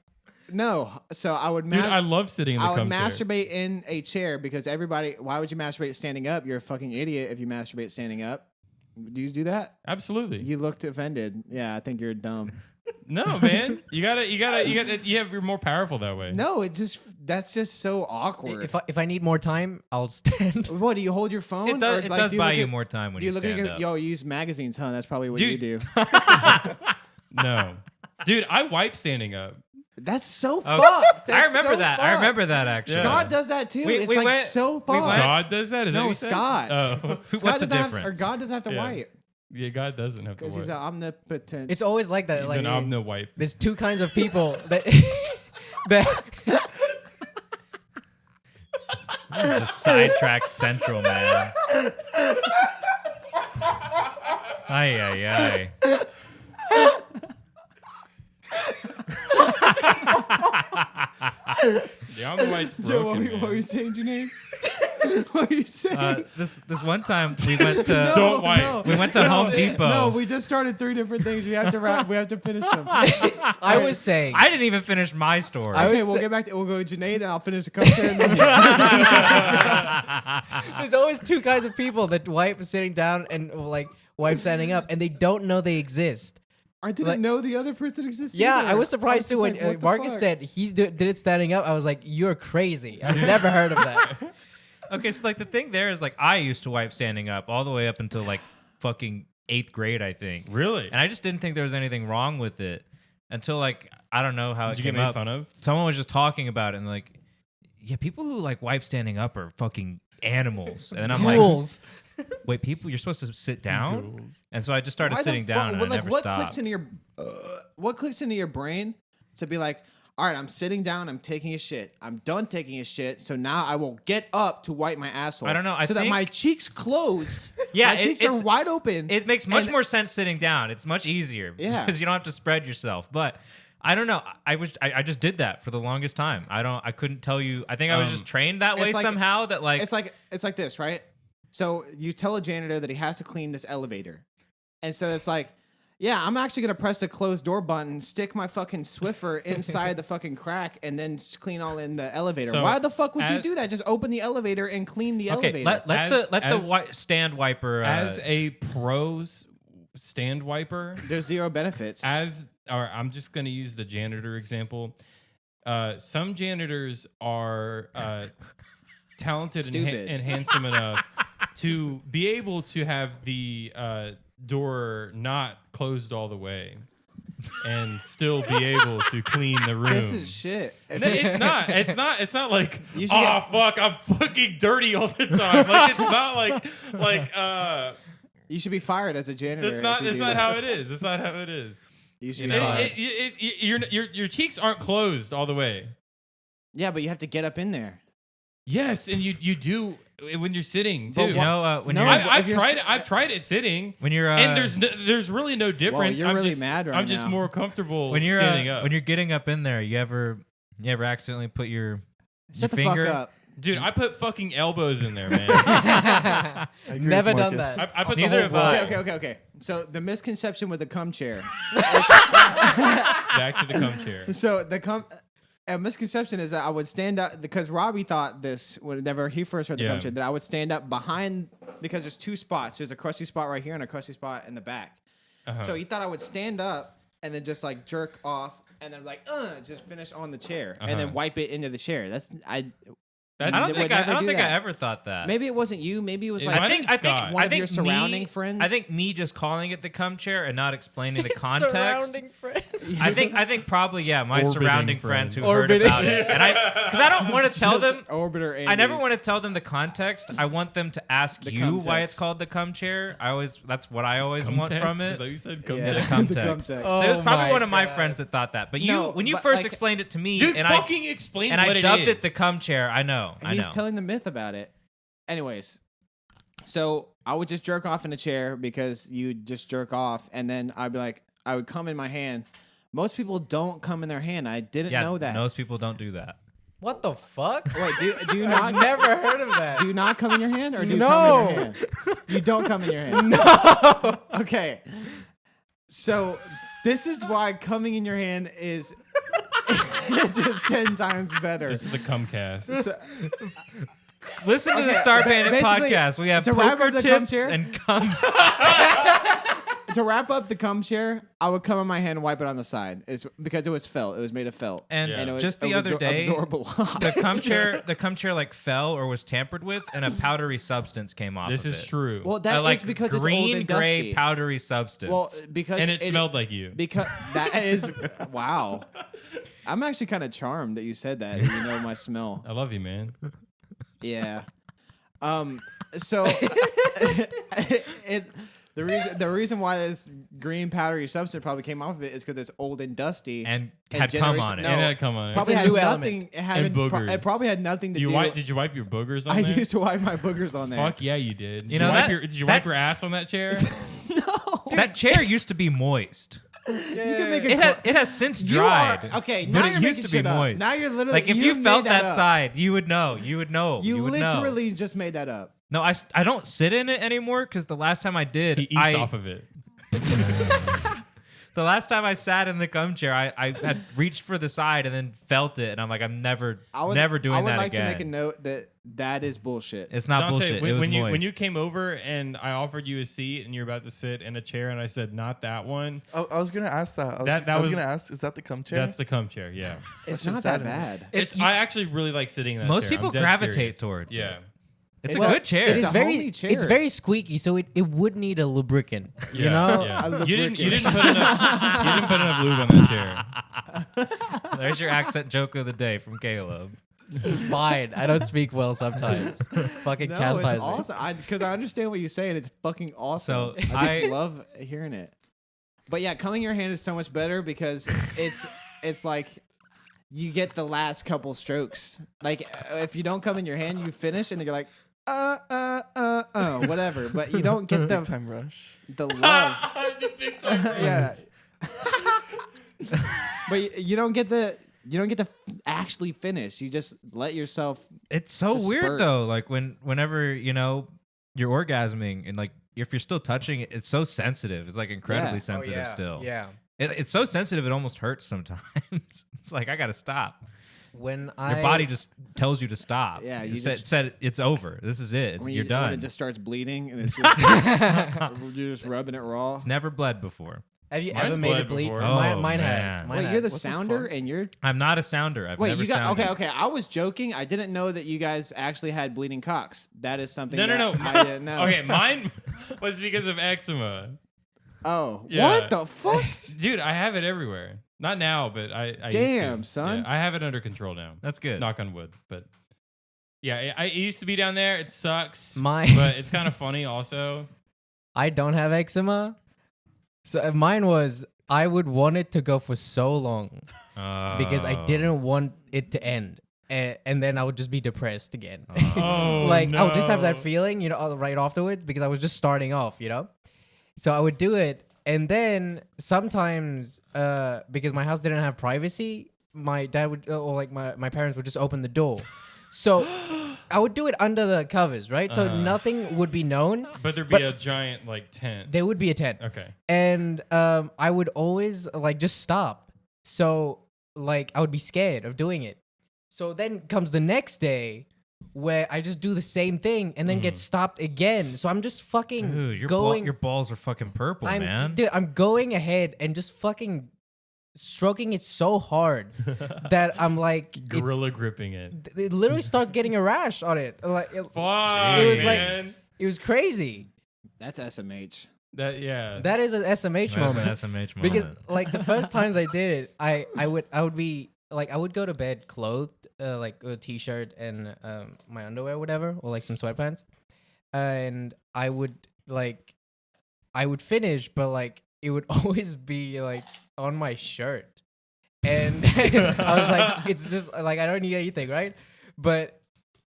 No. So I would Dude, I love sitting in the I would cum chair. masturbate in a chair because everybody. Why would you masturbate standing up? You're a fucking idiot if you masturbate standing up. Do you do that? Absolutely. You looked offended. Yeah, I think you're dumb. No, man. You're more powerful that way. No, that's just so awkward. If I need more time, I'll stand. What do you hold your phone? It does, Or, it like, does do buy look you at- more time when Do you look at stand your up. yo? You use magazines, huh? That's probably what you Dude. do. No. Dude, I wipe standing up. That's so Oh, fucked. That's I remember so that. I fucked. remember that actually. Yeah. Scott does that too. We- It's we like went- so we fucked. went- God does that? Is that No, what you said? Scott. Oh. What's Scott the doesn't have, difference? or God doesn't have to Yeah. wipe Yeah, God doesn't have to because wipe. he's omnipotent. It's always like that. He's Like an omni-wipe. there's two kinds of people that that This is just sidetrack central, man. Ay. The omni-wipe's Joe, broken, what were you man. saying, your name? What were you saying? This one time we went to Don't wipe. we went to Home Depot. No, we just started 3 different things. We have to wrap. We have to finish them. I was saying. I didn't even finish my story. Okay, we'll get back to. We'll go to Janae, and I'll finish the culture. And then There's always two kinds of people that wipe sitting down and like wipe standing up, and they don't know they exist. I didn't Like- know the other person existed. Yeah, either. I was surprised just too when like, what the Marcus fuck? said he did it standing up. I was like, "You're crazy. I've never heard of that." Okay, so like the thing there is like I used to wipe standing up all the way up until like fucking 8th grade, I think. Really? And I just didn't think there was anything wrong with it until like I don't know how Did it you came get made up. fun of? Someone was just talking about it and like, yeah, people who like wipe standing up are fucking animals. And then I'm like, Fools. wait, people, you're supposed to sit down? And so I just started Why the sitting fuck- down and what, I never what stopped. clicks into your what clicks into your brain to be like, all right, I'm sitting down, I'm taking a shit, I'm done taking a shit, so now I will get up to wipe my asshole. I don't know, I so that think- my cheeks close. Yeah, my cheeks are wide open. It makes much and- more sense sitting down. It's much easier. Yeah. Because you don't have to spread yourself. But I don't know. I just did that for the longest time. I couldn't tell you. I think I was just trained that way it's like- somehow that like It's like this, right? So you tell a janitor that he has to clean this elevator, and so it's like, yeah, I'm actually gonna press the closed door button, stick my fucking Swiffer inside the fucking crack, and then clean all in the elevator. So, Why the fuck would you as- do that? Just open the elevator and clean the okay, elevator. let As- the stand wiper As a pros stand wiper, There's zero benefits. I'm just going to use the janitor example. Some janitors are talented Stupid. and handsome enough to be able to have the door not closed all the way and still be able to clean the room. This is shit. No, it's not. It's not like, You should oh fuck, I'm fucking dirty all the time. Like it's not like You should be fired as a janitor. that's not if you that's do not that. how it is. That's not how it is. You should You be know, fired. Your cheeks aren't closed all the way. Yeah, but you have to get up in there. Yes, and you do when you're sitting But too. you know when No, you're I- I've if you're tried s- it. I've tried it sitting, when you're and there's really no difference. you're I'm really just, mad right I'm just now. more comfortable when you're standing up. when you're getting up in there, you ever accidentally put your Shut the finger? fuck up. Dude, I put fucking elbows in there, man. I agree with Never done Marcus. that. I put Neither the whole have I. roll Okay. So the misconception with the cum chair. back to the cum chair. So a misconception is that I would stand up because Robbie thought this whenever he first heard the Yeah. cum chair that I would stand up behind because there's 2 spots. There's a crusty spot right here and a crusty spot in the back. Uh-huh. So he thought I would stand up and then just like jerk off and then like just finish on the chair and then Uh-huh. wipe it into the chair. I They don't would think I never don't do think I that. ever thought that. Maybe it wasn't you. Maybe it was It like might have been Scott. one I of think your surrounding me, friends. I think me just calling it the cum chair and not explaining the context. Surrounding friends. I think probably my Orbiting surrounding friends who Orbiting. heard about it, and because I don't want to tell them. Orbiter I never Andes. want to tell them the context. I want them to ask The you cum why it's text. called the cum chair. That's what I always want Cum from text? Is it. that what you said? Cum Yeah. The text? cum The cum text. text. So it was Oh probably my one of my God. friends that thought that. But No, when you but, first like- explained it to me, Dude, and fucking explain I what it dubbed it is. the cum chair. I know. He's telling the myth about it. Anyways, so I would just jerk off in a chair because you just jerk off, and then I'd be like, I would come in my hand. Most people don't come in their hand. I didn't yeah, know that. most people don't do that. What the fuck? Wait, do you I've not never heard of that. do you not come in your hand, or do you No. come in your hand? You don't come in your hand. No. Okay. So this is why coming in your hand is just 10 times better. This is the Cumcast. So, Listen to the Okay, Star Bandit basically, podcast. We have to wrap poker up the cum tips chair- and cum. to wrap up the cum chair, I would come in my hand and wipe it on the side. It's because it was felt. It was made of felt. And Yeah. it would just the other day, absorb a lot. the cum chair like fell or was tampered with, and a powdery substance came off. This of is it. true. Well, A, that is like because green, it's old and gray, dusty. powdery substance. Well, because and it smelled like you. Because that is wow. I'm actually kind of charmed that you said that. You know my smell. I love you, man. Yeah. So the reason why this green powdery substance probably came off of it is because it's old and dusty and and had cum generation- on it. no. And it come on. probably a had new nothing. element. It, had, And it boogers. probably had nothing to do. Did you wipe your boogers on I there? used to wipe my boogers on there. Fuck yeah, you did. You know that- did you that- wipe your ass on that chair? No. That chair used to be moist. You can make It has since You dried. are, okay, but now it you're used making to be shit up. moist. Now you're literally Like if you made felt that that up. side, you would know. You would know. You would know. literally just made that up. No, I don't sit in it anymore because the last time I did, He eats off of it. the last time I sat in the cum chair, I had reached for the side and then felt it, and I'm like, I'm never doing I would that like again. to make a note that is bullshit. It's not Dante, bullshit. It was when you moist. came over and I offered you a seat and you're about to sit in a chair and I said not that one. I was gonna ask that. That I was was- gonna ask, is that the cum chair? That's the cum chair. Yeah. It's What's not sad that in it? bad. It's I actually really like sitting in that Most chair. people I'm dead gravitate serious. towards Yeah. it. It's Well, a good chair. It It's is a very homey chair. it's very squeaky, so it would need a lubricant. You know? Yeah. A You didn't lubricant. put enough you didn't put enough lube on that chair. There's your accent joke of the day from Caleb. Fine. I don't speak well sometimes. Fucking No, chastise it's me. awesome. Because I understand what you say, and it's fucking awesome. So I just I- love hearing it. But yeah, coming your hand is so much better because it's like you get the last couple strokes. Like if you don't come in your hand, you finish, and then you're like, whatever. But you don't get Big the time rush. love. The big time Yeah. But you don't get to actually finish. You just let yourself. It's so Just weird spurt. though. Like whenever you're orgasming and like if you're still touching it, it's so sensitive. It's like incredibly Yeah. sensitive still. Yeah. It's so sensitive it almost hurts sometimes. It's like I gotta stop. When Your body just tells you to stop. Yeah, It you said, just- said it's over. This is it. When You're When done. it just starts bleeding and it's just you're just rubbing it raw. It's never bled before. have you Mine's ever made bled it bleed? before. Oh, Mine has. man. Mine Wait, has. you're the What's the sounder, fun? and you're. I'm not a sounder. I've Wait, never you got sounded. okay. I was joking. I didn't know that you guys actually had bleeding cocks. That is something. No. that I didn't know. Okay, mine was because of eczema. Oh, Yeah. what the fuck? Dude, I have it everywhere. Not now, but I used to. Damn, son. Yeah, I have it under control now. That's good. Knock on wood. But yeah, it used to be down there. It sucks. My- But it's kind of funny also. I don't have eczema. So mine was I would want it to go for so long because I Oh. didn't want it to end. And then I would just be depressed again. Oh, like I would just have that no. feeling, right afterwards because I was just starting off, So I would do it, and then sometimes because my house didn't have privacy, my dad would or like my parents would just open the door. So I would do it under the covers, right? So nothing would be known. But there'd be But- a giant like tent. There would be a tent. Okay. And I would always like just stop. So like I would be scared of doing it. So then comes the next day where I just do the same thing and then get stopped again. So I'm just fucking Dude, your going. your balls are fucking purple, man. Dude, I'm going ahead and just fucking stroking it so hard that I'm like Gorilla gripping it. it literally starts getting a rash on it. Like it Fuck, was man. like it was crazy. That's SMH. Yeah. That is an SMH moment. That's an SMH moment. Because like the first times I did it, I would be like I would go to bed clothed, like a t-shirt and my underwear, or whatever, or like some sweatpants, and I would finish, but like it would always be like on my shirt, and I was like, it's just like I don't need anything, right? But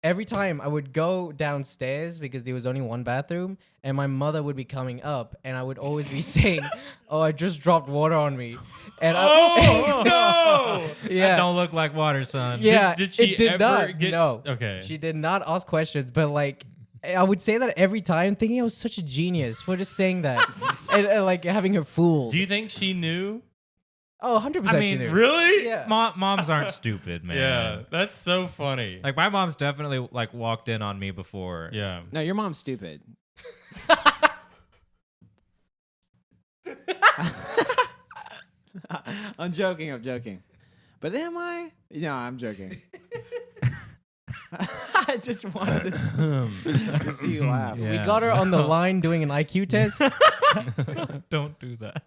every time I would go downstairs because there was only one bathroom, and my mother would be coming up, and I would always be saying, "Oh, I just dropped water on me," and Oh no! yeah, That don't look like water, son. yeah, Did she it did ever not. get? No, Okay. she did not ask questions, but like I would say that every time, thinking I was such a genius for just saying that and like having her fooled. Do you think she knew? Oh, 100% I she mean, knew. Really? Yeah. Moms aren't stupid, man. Yeah, that's so funny. Like my mom's definitely like walked in on me before. Yeah. No, your mom's stupid. I'm joking. But am I? No, I'm joking. I just wanted to see you laugh. Yeah. We got her on the line doing an IQ test. Don't do that.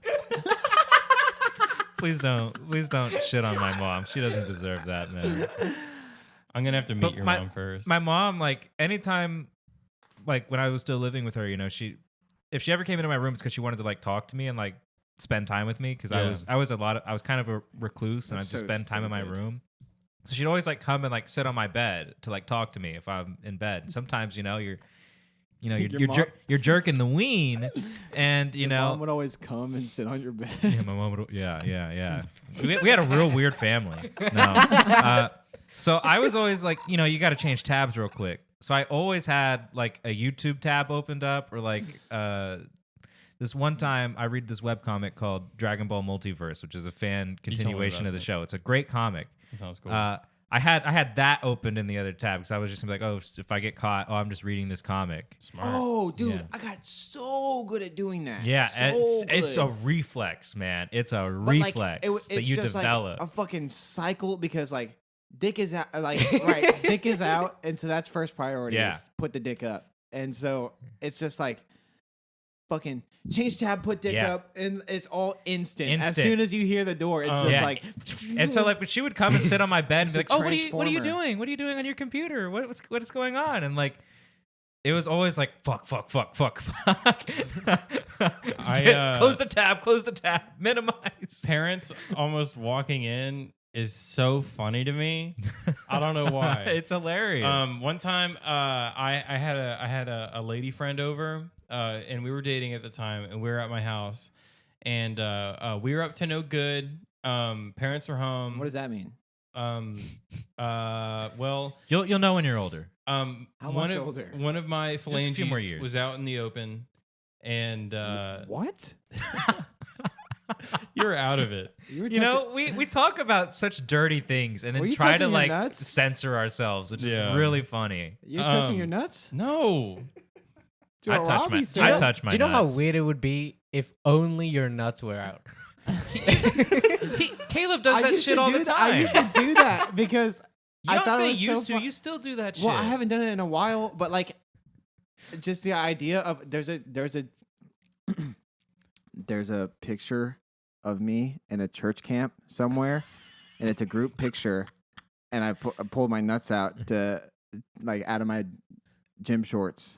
Please don't shit on my mom. She doesn't deserve that, man. I'm gonna have to meet But your my- mom first. My mom, like, anytime, like, when I was still living with her, you know, if she ever came into my room, it's because she wanted to like talk to me and like spend time with me because Yeah. I was kind of a recluse and I That's just so spend time in my stupid. room. So she'd always like come and like sit on my bed to like talk to me if I'm in bed. Sometimes, you're Your mom- jerking the ween, and Your mom would always come and sit on your bed. yeah, my mom would. Yeah. We had a real weird family. No. So I was always like, you got to change tabs real quick. So I always had like a YouTube tab opened up, or like this one time I read this webcomic called Dragon Ball Multiverse, which is a fan continuation about of the that. show. It's a great comic. That sounds cool. I had that opened in the other tab because I was just gonna be like, oh, if I get caught, I'm just reading this comic. Smart. Oh, dude, Yeah. I got so good at doing that. Yeah, so it's a good. reflex, man. It's a But, like, reflex it's that you just develop. like a fucking cycle because like dick is out, like right, dick is out, and so that's first priority. Yeah. Is put the dick up, and so it's just like fucking change tab, put dick Yeah. up, and it's all instant. As Instant. soon as you hear the door, it's just Yeah. like. And so, like, when she would come and sit on my bed and be like, Just a "Oh, what are you transformer. doing? What are you doing on your computer? What is going on?" And like, it was always like, "Fuck." Close the tab, minimize. Parents almost walking in is so funny to me. I don't know why. It's hilarious. One time, I had a lady friend over, and we were dating at the time, and we were at my house, and we were up to no good. Parents were home. What does that mean? Well, You'll know when you're older. How much older? One of my a few phalanges more years. was out in the open, and What? you're out of it. You were You know, we talk about such dirty things and Were then you try to touching your like nuts? censor ourselves, which Yeah. is really funny. You're touching um, your nuts? No, Dude, I touch Robbie my said- I touch my Do you know how nuts. weird it would be if only your nuts were out? Caleb does I that used shit to all do the that. time. I used to do that because You I don't thought say it was used so to. fun. You still do that shit. Well, I haven't done it in a while, but like, just the idea of there's a there's a picture of me in a church camp somewhere, and it's a group picture, and I pulled my nuts out to like out of my gym shorts,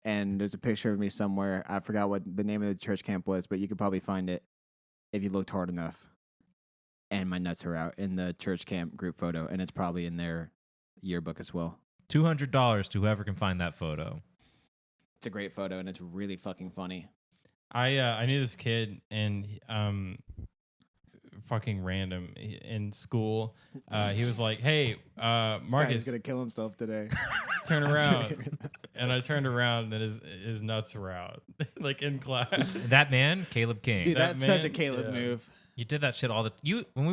and there's a picture of me somewhere. I forgot what the name of the church camp was, but you could probably find it if you looked hard enough. And my nuts are out in the church camp group photo, and it's probably in their yearbook as well. $200 to whoever can find that photo. It's a great photo, and it's really fucking funny. I knew this kid, and fucking random in school. He was like, "Hey, This guy is Marcus, gonna kill himself today. turn around." And I turned around, and his nuts were out, like in class. That man, Caleb King. Dude, That that's such a man- Caleb yeah. move. You did that shit all the when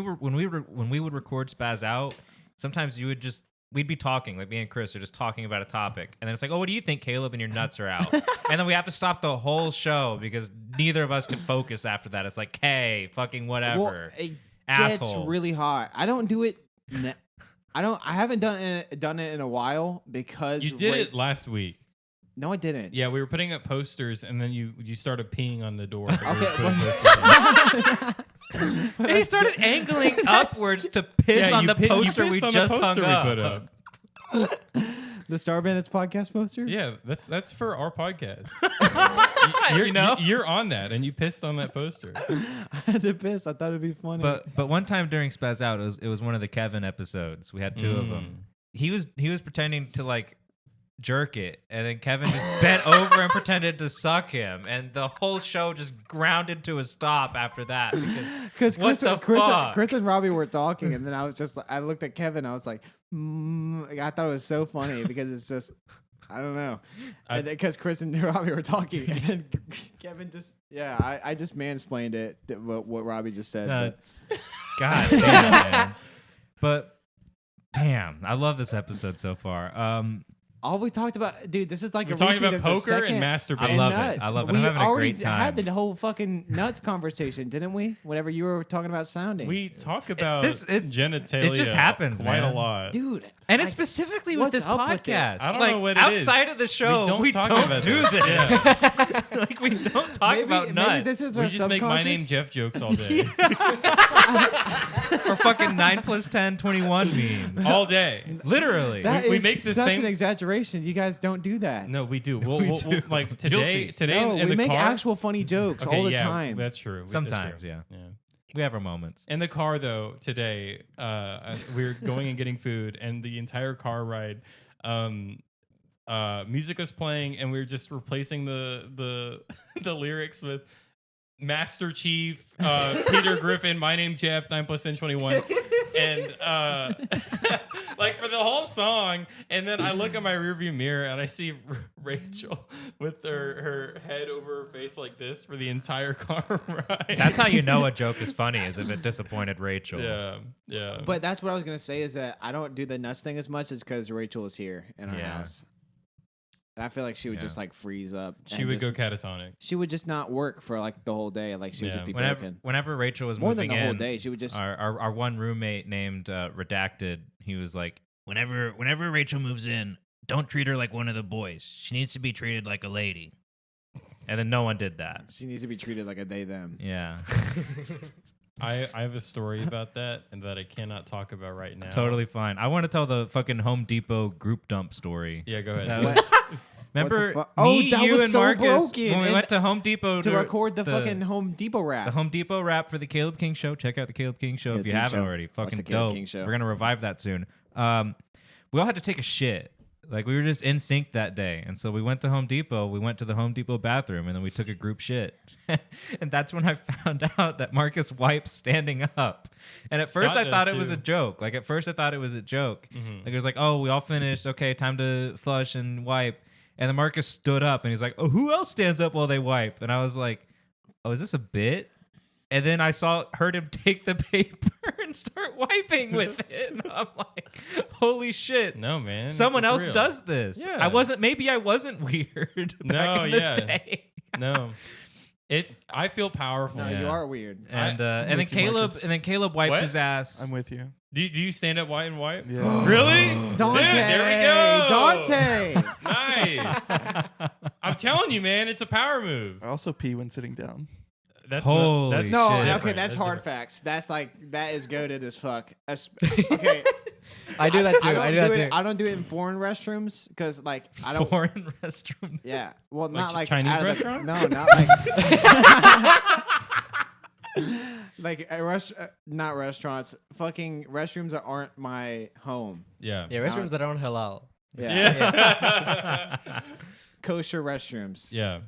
we would record Spaz Out. Sometimes we'd be talking, like me and Chris are just talking about a topic, and then it's like, oh, what do you think, Caleb? And your nuts are out, and then we have to stop the whole show because neither of us could focus after that. It's like, hey, fucking whatever, Well, it asshole. gets really hot. I don't do it. I haven't done it in a while because You did it last week. No, I didn't. Yeah, we were putting up posters, and then you started peeing on the door. And he started angling upwards to piss on the poster we just hung up. The Star Bandits podcast poster. Yeah, that's for our podcast. You you're on that, and you pissed on that poster. I had to piss. I thought it'd be funny. But one time during Spaz Out, it was one of the Kevin episodes. We had two of them. He was pretending to like jerk it, and then Kevin just bent over and pretended to suck him, and the whole show just grounded to a stop after that because what the fuck? Chris and Robbie were talking, and then I looked at Kevin. I was like, I thought it was so funny because it's just I don't know. I- Because Chris and Robbie were talking, and then Kevin just, I just mansplained it, what Robbie just said. but- That's God damn, man. But damn, I love this episode so far. all we talked about, dude, this is like We're a talking repeat about of the poker and second masturbation. I love it. nuts. I love it. We I'm having a already great had time. the whole fucking nuts conversation, didn't we? Whenever you were talking about sounding. We talk about it's- genitalia. it just happens, quite man. a lot. Dude. And it's like, specifically with what's this up with it? podcast. I don't like, know what it is. outside of the show, we don't about do this. this. Yeah. Like we don't talk about nuts. Maybe this is We our just make my subconscious. name Jeff jokes all day. or fucking 9 + 10 = 21 memes. all day. Literally. That we is make the such same- an exaggeration. You guys don't do that. No, we do. We'll, We we'll, do. like You'll today. see. Today No, in we the make car. actual funny jokes Okay, all the yeah, time. That's true. That's Sometimes, true. yeah. We have our moments. In the car though, today, we were going and getting food, and the entire car ride, music was playing, and we were just replacing the the lyrics with Master Chief, Peter Griffin, my name Jeff, 9 + 10 = 21, and like for the whole song. And then I look at my rearview mirror and I see Rachel with her head over her face like this for the entire car ride. That's how you know a joke is funny, is if it disappointed Rachel. yeah. But that's what I was gonna say is that I don't do the nuts thing as much as because Rachel is here in our Yeah. house, and I feel like she would Yeah. just like freeze up. she and would just- go catatonic. She would just not work for like the whole day. Like she would Yeah. just be broken. Whenever Rachel was More moving than the whole in, day, she would just. our one roommate named Redacted, he was like, whenever Rachel moves in, don't treat her like one of the boys. She needs to be treated like a lady. And then no one did that. She needs to be treated like a they them. Yeah. I have a story about that and that I cannot talk about right now. Totally fine. I want to tell the fucking Home Depot group dump story. Yeah, go ahead. That What? was- remember fu- me, Oh, that you, was and so Marcus broken. when we And went to Home Depot To record the fucking Home Depot rap. the Home Depot rap for the Caleb King Show. Check out the Caleb King Show Caleb if you King haven't Show. already. What's Fucking the Caleb dope. King Show? We're gonna revive that soon. We all had to take a shit. Like we were just in sync that day, and so we went to Home Depot. We went to the Home Depot bathroom, and then we took a group shit. And that's when I found out that Marcus wipes standing up. And at first, Scott I thought does it was a too. joke. Like at first, I thought it was a joke. Mhm. Like it was like, oh, we all finished. Okay, time to flush and wipe. And then Marcus stood up, and he's like, oh, who else stands up while they wipe? And I was like, oh, is this a bit? And then I heard him take the paper and start wiping with it. And I'm like, holy shit. No, man. Someone it's else real. does this. Yeah. Maybe I wasn't weird back No, in the yeah. day. No. I feel powerful. No, Yeah. you are weird. And I'm then with you, Marcus. Caleb wiped What? his ass. I'm with you. Do you stand up white and white? Yeah. Really? Dante. Dude, there we go. Dante. Nice. I'm telling you, man, it's a power move. I also pee when sitting down. That's Holy that's No, shit. okay, different. that's hard different. facts. That's like that is goated as fuck. Okay, I do that too. I do that it. too. I don't do it in foreign restrooms because like I don't. Foreign restroom. Yeah, well, not like Chinese out of the- restaurants? No, not like. Like not restaurants. Fucking restrooms that aren't my home. Yeah. Yeah, restrooms that aren't halal. Yeah. Yeah. Kosher restrooms. Yeah.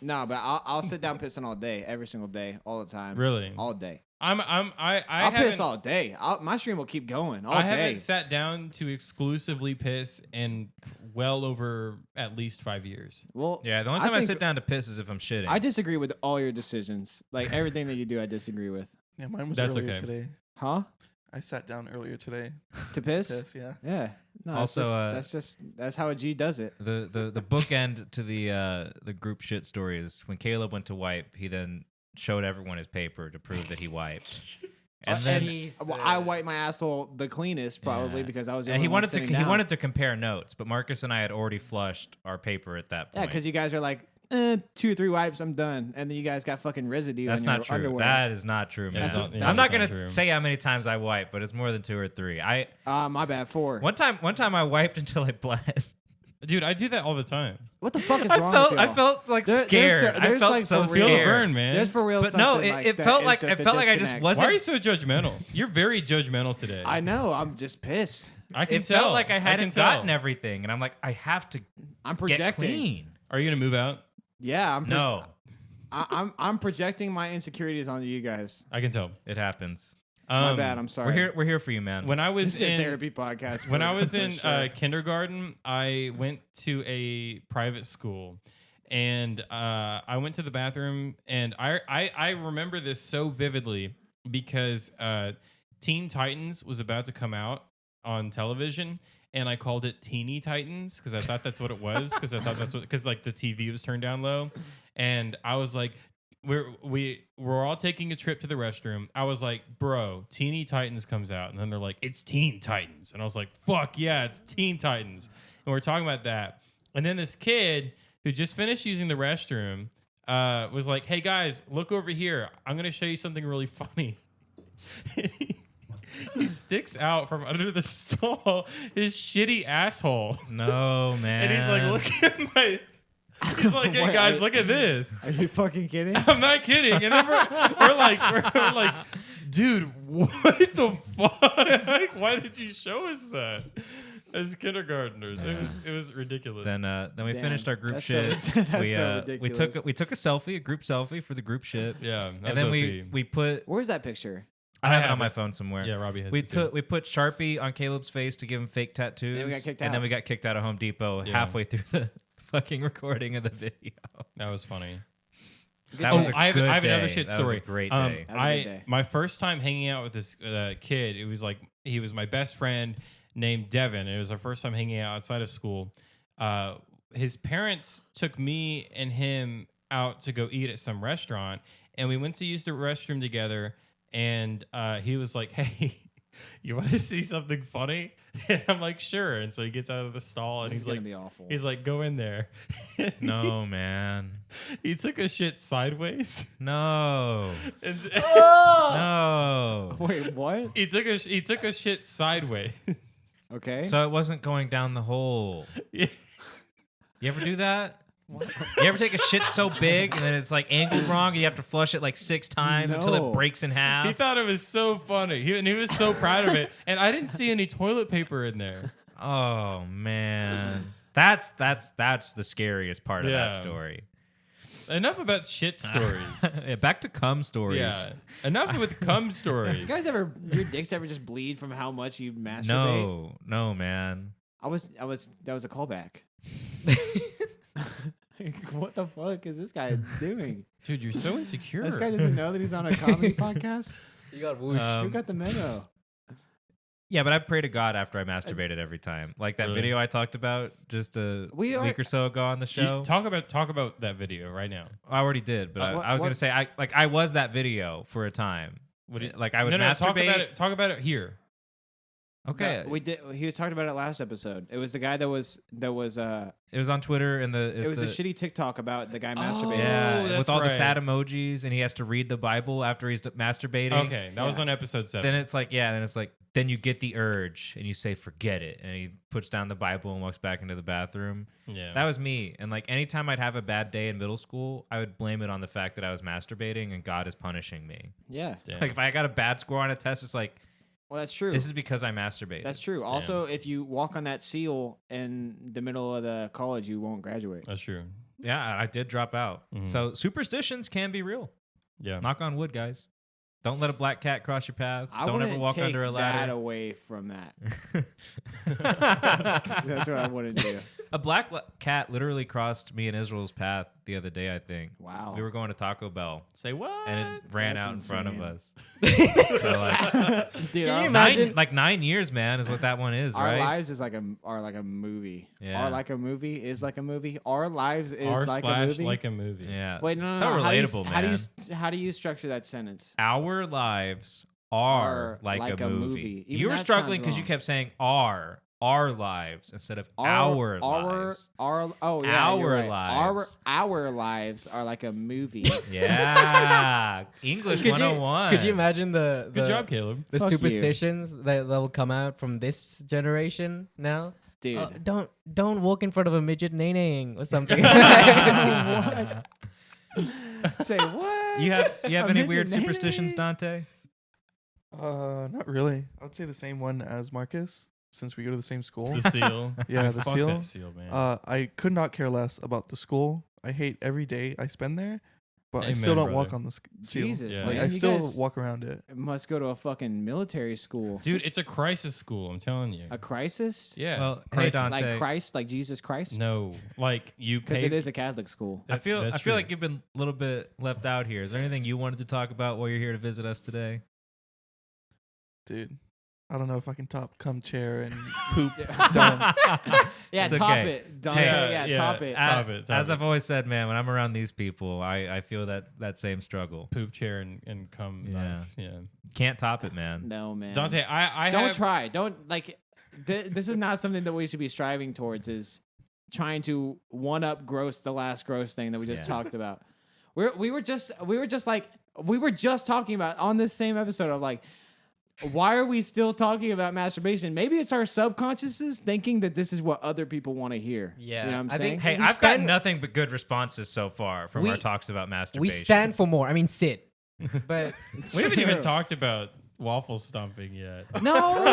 No, but I'll sit down pissing all day, every single day, all the time. Really? All day. I'll I'll piss all day. My stream will keep going all I day. haven't sat down to exclusively piss in well over at least 5 years. Well, Yeah, the only time I think- sit down to piss is if I'm shitting. I disagree with all your decisions. Like everything that you do, I disagree with. Yeah, mine was That's earlier okay. today. Huh? I sat down earlier today. To piss? Piss, yeah. Yeah. No, Also, that's how a G does it. the bookend to the group shit story is when Caleb went to wipe, he then showed everyone his paper to prove that he wiped. And then Well, I wipe my asshole the cleanest probably Yeah. because I was. The and only he one wanted to sitting he down. wanted to compare notes, but Marcus and I had already flushed our paper at that Yeah, point. because you guys are like 2 or 3 wipes, I'm done, and then you guys got fucking residue. That's in your not true. Underwear. That is not true, man. That's not- yeah, I'm not that's not gonna true. say how many times I wipe, but it's more than 2 or 3. My bad. 4. One time I wiped until I bled. Dude, I do that all the time. What the fuck is I wrong felt with I y'all? felt like There's scared. I there's felt like so for real- Feel the scared. burn, man. There's for real But no, something it like that felt is like just it a felt like I just disconnect. wasn't. Why are you so judgmental? You're very judgmental today. I know. I'm just pissed. I can It tell. felt like I hadn't can gotten tell. everything, and I'm like, I have to I'm get projecting. clean. Are you gonna move out? Yeah, No, I'm projecting my insecurities onto you guys. I can tell. it happens. My bad. I'm sorry. We're here for you, man. When I This was is a in therapy podcast. when I was for in sure. kindergarten, I went to a private school, and I went to the bathroom, and I remember this so vividly because Teen Titans was about to come out on television, and I called it Teeny Titans because I thought that's what it was, because I thought that's what, because like the TV was turned down low, and I was like, we're all taking a trip to the restroom. I was like, bro, Teeny Titans comes out, and then they're like, it's Teen Titans, and I was like, fuck yeah, it's Teen Titans, and we're talking about that, and then this kid who just finished using the restroom was like, hey guys, look over here, I'm gonna show you something really funny. He sticks out from under the stall his shitty asshole. No, man. And he's like, look at my. He's like, hey Wait, guys, look at this. Are you fucking kidding? I'm not kidding. And then we're like, dude, what the fuck? Like, why did you show us that? As kindergartners, it was ridiculous. Then we Damn, finished our group that's shit. so- that's we so we took a selfie, a group selfie for the group shit. Yeah, And then we put. Where's that picture? I have it have on my it. phone somewhere. Yeah, Robbie has. We it too. we put Sharpie on Caleb's face to give him fake tattoos. Then we got kicked And then out. we got kicked out of Home Depot Yeah. halfway through the fucking recording of the video. That was funny. That was a I have good another day. shit That was story. a great Um, day. That was a good day. My first time hanging out with this kid, it was like he was my best friend named Devin. It was our first time hanging out outside of school. His parents took me and him out to go eat at some restaurant, and we went to use the restroom together. And he was like, "Hey, you want to see something funny?" And I'm like, "Sure." And so he gets out of the stall, and This he's is like, gonna be awful. "He's like, go in there." And No, man. he took a shit sideways. No. And No. Wait, what? he took a shit sideways. Okay. So it wasn't going down the hole. Yeah. You ever do that? You ever take a shit so big and then it's like angled wrong and you have to flush it like 6 times until No. it breaks in half? He thought it was so funny. He was so proud of it. And I didn't see any toilet paper in there. Oh man. That's the scariest part of that Yeah. story. Enough about shit stories. Yeah, back to cum stories. Yeah. Enough with cum stories. You guys ever your dicks ever just bleed from how much you masturbate? No, man. That was a callback. What the fuck is this guy doing? Dude, you're so insecure. This guy doesn't know that he's on a comedy podcast. You got whooshed. Dude got the memo. Yeah, but I pray to God after I masturbated every time. Like that Really? video I talked about just a We are- week or so ago on the show. Talk about that video right now. I already did, but What- I was what- gonna say I was that video for a time. What do you- Like I would no, masturbate. talk about it here. Okay, We did. He was talking about it last episode. It was the guy that was. it was on Twitter and It was a shitty TikTok about the guy masturbating. yeah, Oh, with that's all the right. sad emojis, and he has to read the Bible after he's masturbating. Okay, that was Yeah. on episode 7. Then it's like, yeah, then it's like, then you get the urge and you say, forget it. And he puts down the Bible and walks back into the bathroom. yeah. That was me. And like anytime I'd have a bad day in middle school, I would blame it on the fact that I was masturbating and God is punishing me. Yeah. Damn. Like if I got a bad score on a test, it's like, Well, that's true. this is because I masturbated. That's true. Also, if you walk on that seal in the middle of the college, you won't graduate. That's true. Yeah, I did drop out. Mhm. So superstitions can be real. Yeah. Knock on wood, guys. Don't let a black cat cross your path. I Don't ever wouldn't walk take under a that ladder. away from that. That's what I wouldn't do. A black cat literally crossed me and Israel's path the other day, I think. Wow. We were going to Taco Bell Say what? and it ran That's out in front of insane. us. So like Dude, Can our, you imagine? 9 years, man, is what that one is, our right? lives is like a movie. Yeah. Our like a movie is like a movie. Our lives is R like a slash movie. like a movie. Yeah. Wait, no, so no. relatable, how man. how do you structure that sentence? Our lives are like, a movie. Even You were that struggling sounds because you wrong. kept saying our lives instead of our lives. Oh yeah, Our you're right. lives. Our lives are like a movie. Yeah. English 101. Could you imagine the Good job, Caleb. the Fuck you. superstitions that will come out from this generation now? Dude. Don't walk in front of a midget nay-naying or something. What? Say what? You have A any midget weird nay-nay? superstitions, Dante? Not really. I would say the same one as Marcus, since we go to the same school. The seal. Yeah, the Fuck seal. that seal, man. I could not care less about the school. I hate every day I spend there. but I Amen, still don't walk brother. on the seal. Jesus, Yeah. Like man, I you still guys walk around it. must go to a fucking military school. Dude, it's a crisis school. I'm telling you. A crisis? Yeah. Well, hey, crisis. Dante. Like Christ, like Jesus Christ? No, like you Because pay. it is a Catholic school. I feel That's like true. you've been a little bit left out here. Is there anything you wanted to talk about while you're here to visit us today? Dude, I don't know if I can top cum chair and poop Yeah. dumb. Yeah, It's top okay. it. Dante, Yeah, top it. Top it. As I've always said, man, when I'm around these people, I feel that same struggle. Poop chair and cum knife. Yeah. Can't top it, man. No, man. Dante, I don't have, try. Don't, like, this is not something that we should be striving towards, is trying to one-up gross the last gross thing that we just Yeah. talked about. We were just talking about on this same episode of, like, why are we still talking about masturbation? Maybe it's our subconsciouses thinking that this is what other people want to hear. Yeah, You know what I'm I saying? think- Hey, We I've got stand- nothing but good responses so far from We- our talks about We masturbation. stand for more. I mean, sit. But we haven't even True. talked about waffle stomping yet. No.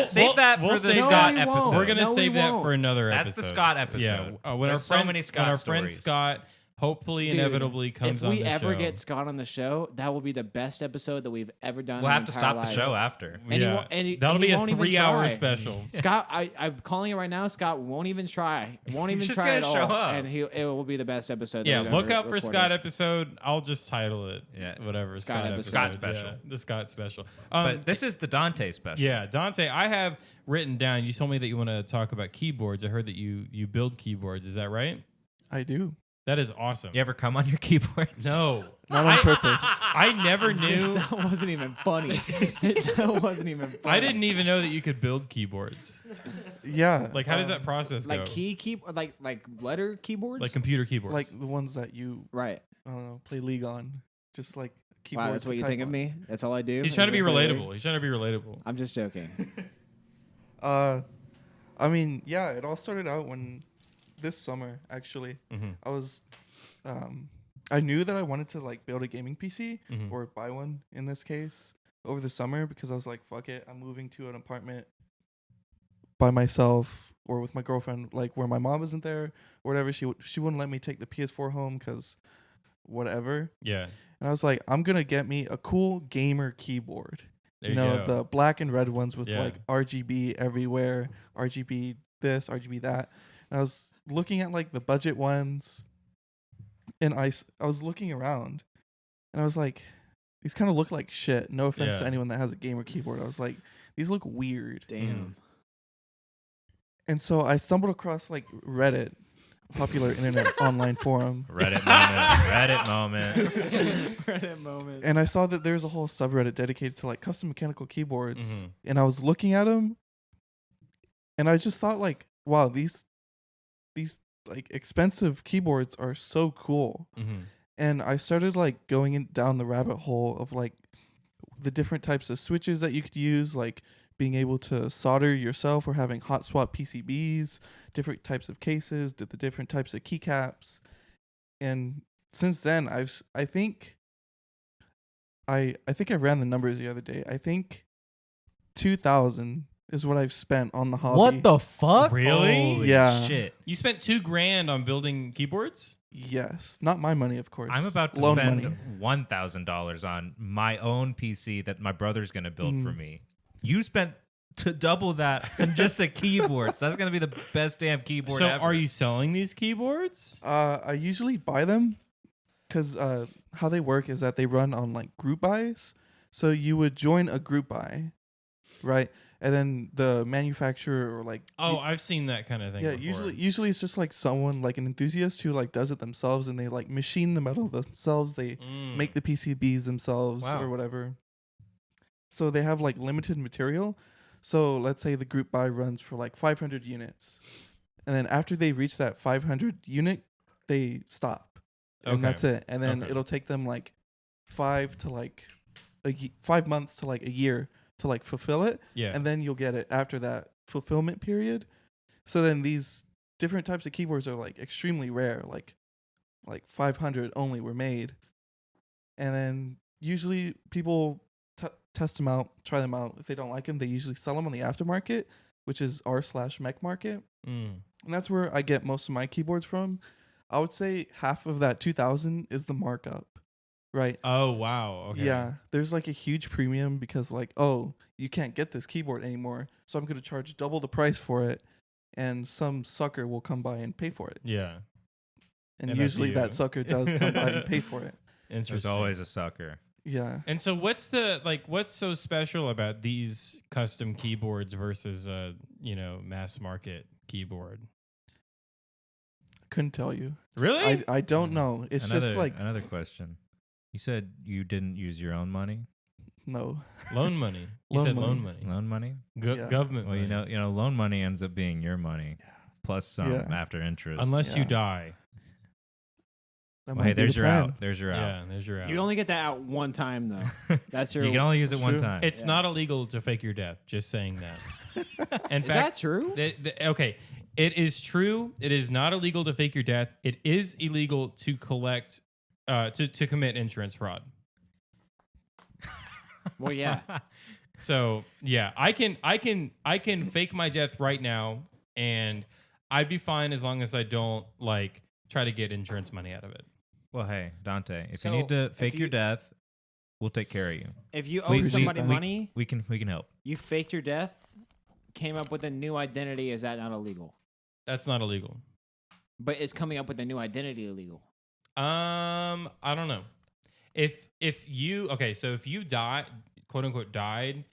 Save that we'll for the save Scott that. episode. We're gonna No, we save that won't. for another That's episode. the Scott episode. Yeah, when There's so many Scott when our friend stories. Scott hopefully Dude, inevitably comes if on we the ever show. get Scott on the show, that will be the best episode that we've ever done. We'll in have to our stop entire the show lives. after. And he Yeah. won't- and he- That'll he be a won't even 3-hour try. special. Scott, I'm calling it right now. Scott won't even try. Won't even He's just try at gonna all. show up. And it will be the best episode. that Yeah, we've look ever out for recorded. Scott episode. I'll just title it. Yeah. Whatever. Scott episode. Scott special. Yeah, the Scott special. But this is the Dante special. Yeah, Dante, I have written down. You told me that you want to talk about keyboards. I heard that you build keyboards. Is that right? I do. That is awesome. You ever come on your keyboards? No, Not on purpose. I never knew. That wasn't even funny. That wasn't even funny. I didn't even know that you could build keyboards. Yeah. Like, how does that process go? like like letter keyboards. Like computer keyboards. Like the ones that you, right. I don't know, play League on. Just like keyboard. Wow, that's to what you type think of on. me. That's all I do. He's trying to be Is play relatable. He's trying to be relatable. I'm just joking. I mean, yeah, it all started out when this summer, actually. Mhm. I was, I knew that I wanted to like build a gaming PC Mhm. or buy one in this case over the summer because I was like, fuck it, I'm moving to an apartment by myself or with my girlfriend, like where my mom isn't there or whatever. She wouldn't let me take the PS4 home because whatever. Yeah. And I was like, I'm gonna get me a cool gamer keyboard. There You you know, go. the black and red ones with Yeah. like RGB everywhere, RGB this, RGB that. And I was looking at like the budget ones, and I was looking around, and I was like, these kind of look like shit. No offense Yeah. to anyone that has a gamer keyboard. I was like, these look weird. Damn. And so I stumbled across like Reddit, popular internet online forum, Reddit moment. Reddit moment. and I saw that there's a whole subreddit dedicated to like custom mechanical keyboards. Mhm. And I was looking at them, and I just thought like, wow, these like expensive keyboards are so cool. Mhm. And I started like going down the rabbit hole of like the different types of switches that you could use, like being able to solder yourself or having hot swap PCBs, different types of cases, the different types of keycaps. And since then, I think I ran the numbers the other day. I think 2,000 is what I've spent on the hobby. what the fuck? Really? Holy Yeah. shit. You spent $2,000 on building keyboards? Yes, not my money, of course. I'm about to Loan spend money. $1,000 on my own PC that my brother's going to build for Mm. me. You spent to double that on just a keyboard. So that's going to be the best damn keyboard So ever. are you selling these keyboards? I usually buy them because how they work is that they run on like group buys. So you would join a group buy, right? And then the manufacturer or like Oh, I've seen that kind of thing. yeah, before. usually it's just like someone like an enthusiast who like does it themselves and they like machine the metal themselves. They Mm. make the PCBs themselves Wow. or whatever. So they have like limited material. So let's say the group buy runs for like 500 units. And then after they reach that 500 unit, they stop. And Okay. that's it. And then Okay. it'll take them like 5 months to like a year to like fulfill it. Yeah. And then you'll get it after that fulfillment period. So then these different types of keyboards are like extremely rare, like 500 only were made. And then usually people test them out, try them out. If they don't like them, they usually sell them on the aftermarket, which is r/mech market. Mm. And that's where I get most of my keyboards from. I would say half of that 2,000 is the markup, right? Oh wow. Okay. Yeah, there's like a huge premium because like, oh, you can't get this keyboard anymore, so I'm gonna charge double the price for it, and some sucker will come by and pay for it. Yeah. And And that's usually you. that sucker does come by and pay for it. There's Interesting. always a sucker. Yeah. And so what's so special about these custom keyboards versus a, mass market keyboard? Couldn't tell you. Really? I don't know. It's just like another question. You said you didn't use your own money. no. Loan money. You Loan said money. loan money. Loan money? Yeah. Government Well, money. you know, loan money ends up being your money plus some Yeah. after interest. Unless you Yeah. die. That Well, might hey, be there's the your plan. out. There's your out. Yeah, there's your out. You only get that out one time though. That's your. You can only use it one True. time. It's Yeah. not illegal to fake your death. Just saying that. In Is that fact, true? okay, it is true. It is not illegal to fake your death. It is illegal to collect, to commit insurance fraud. Well, yeah. So yeah, I can fake my death right now, and I'd be fine as long as I don't like try to get insurance money out of it. Well, hey, Dante, if So, you need to if fake your you- death, we'll take care of you. If you We- owe we- somebody we- money, We can help. you faked your death, came up with a new identity. Is that not illegal? That's not illegal. But is coming up with a new identity illegal? I don't know. If you so if you die, quote unquote died,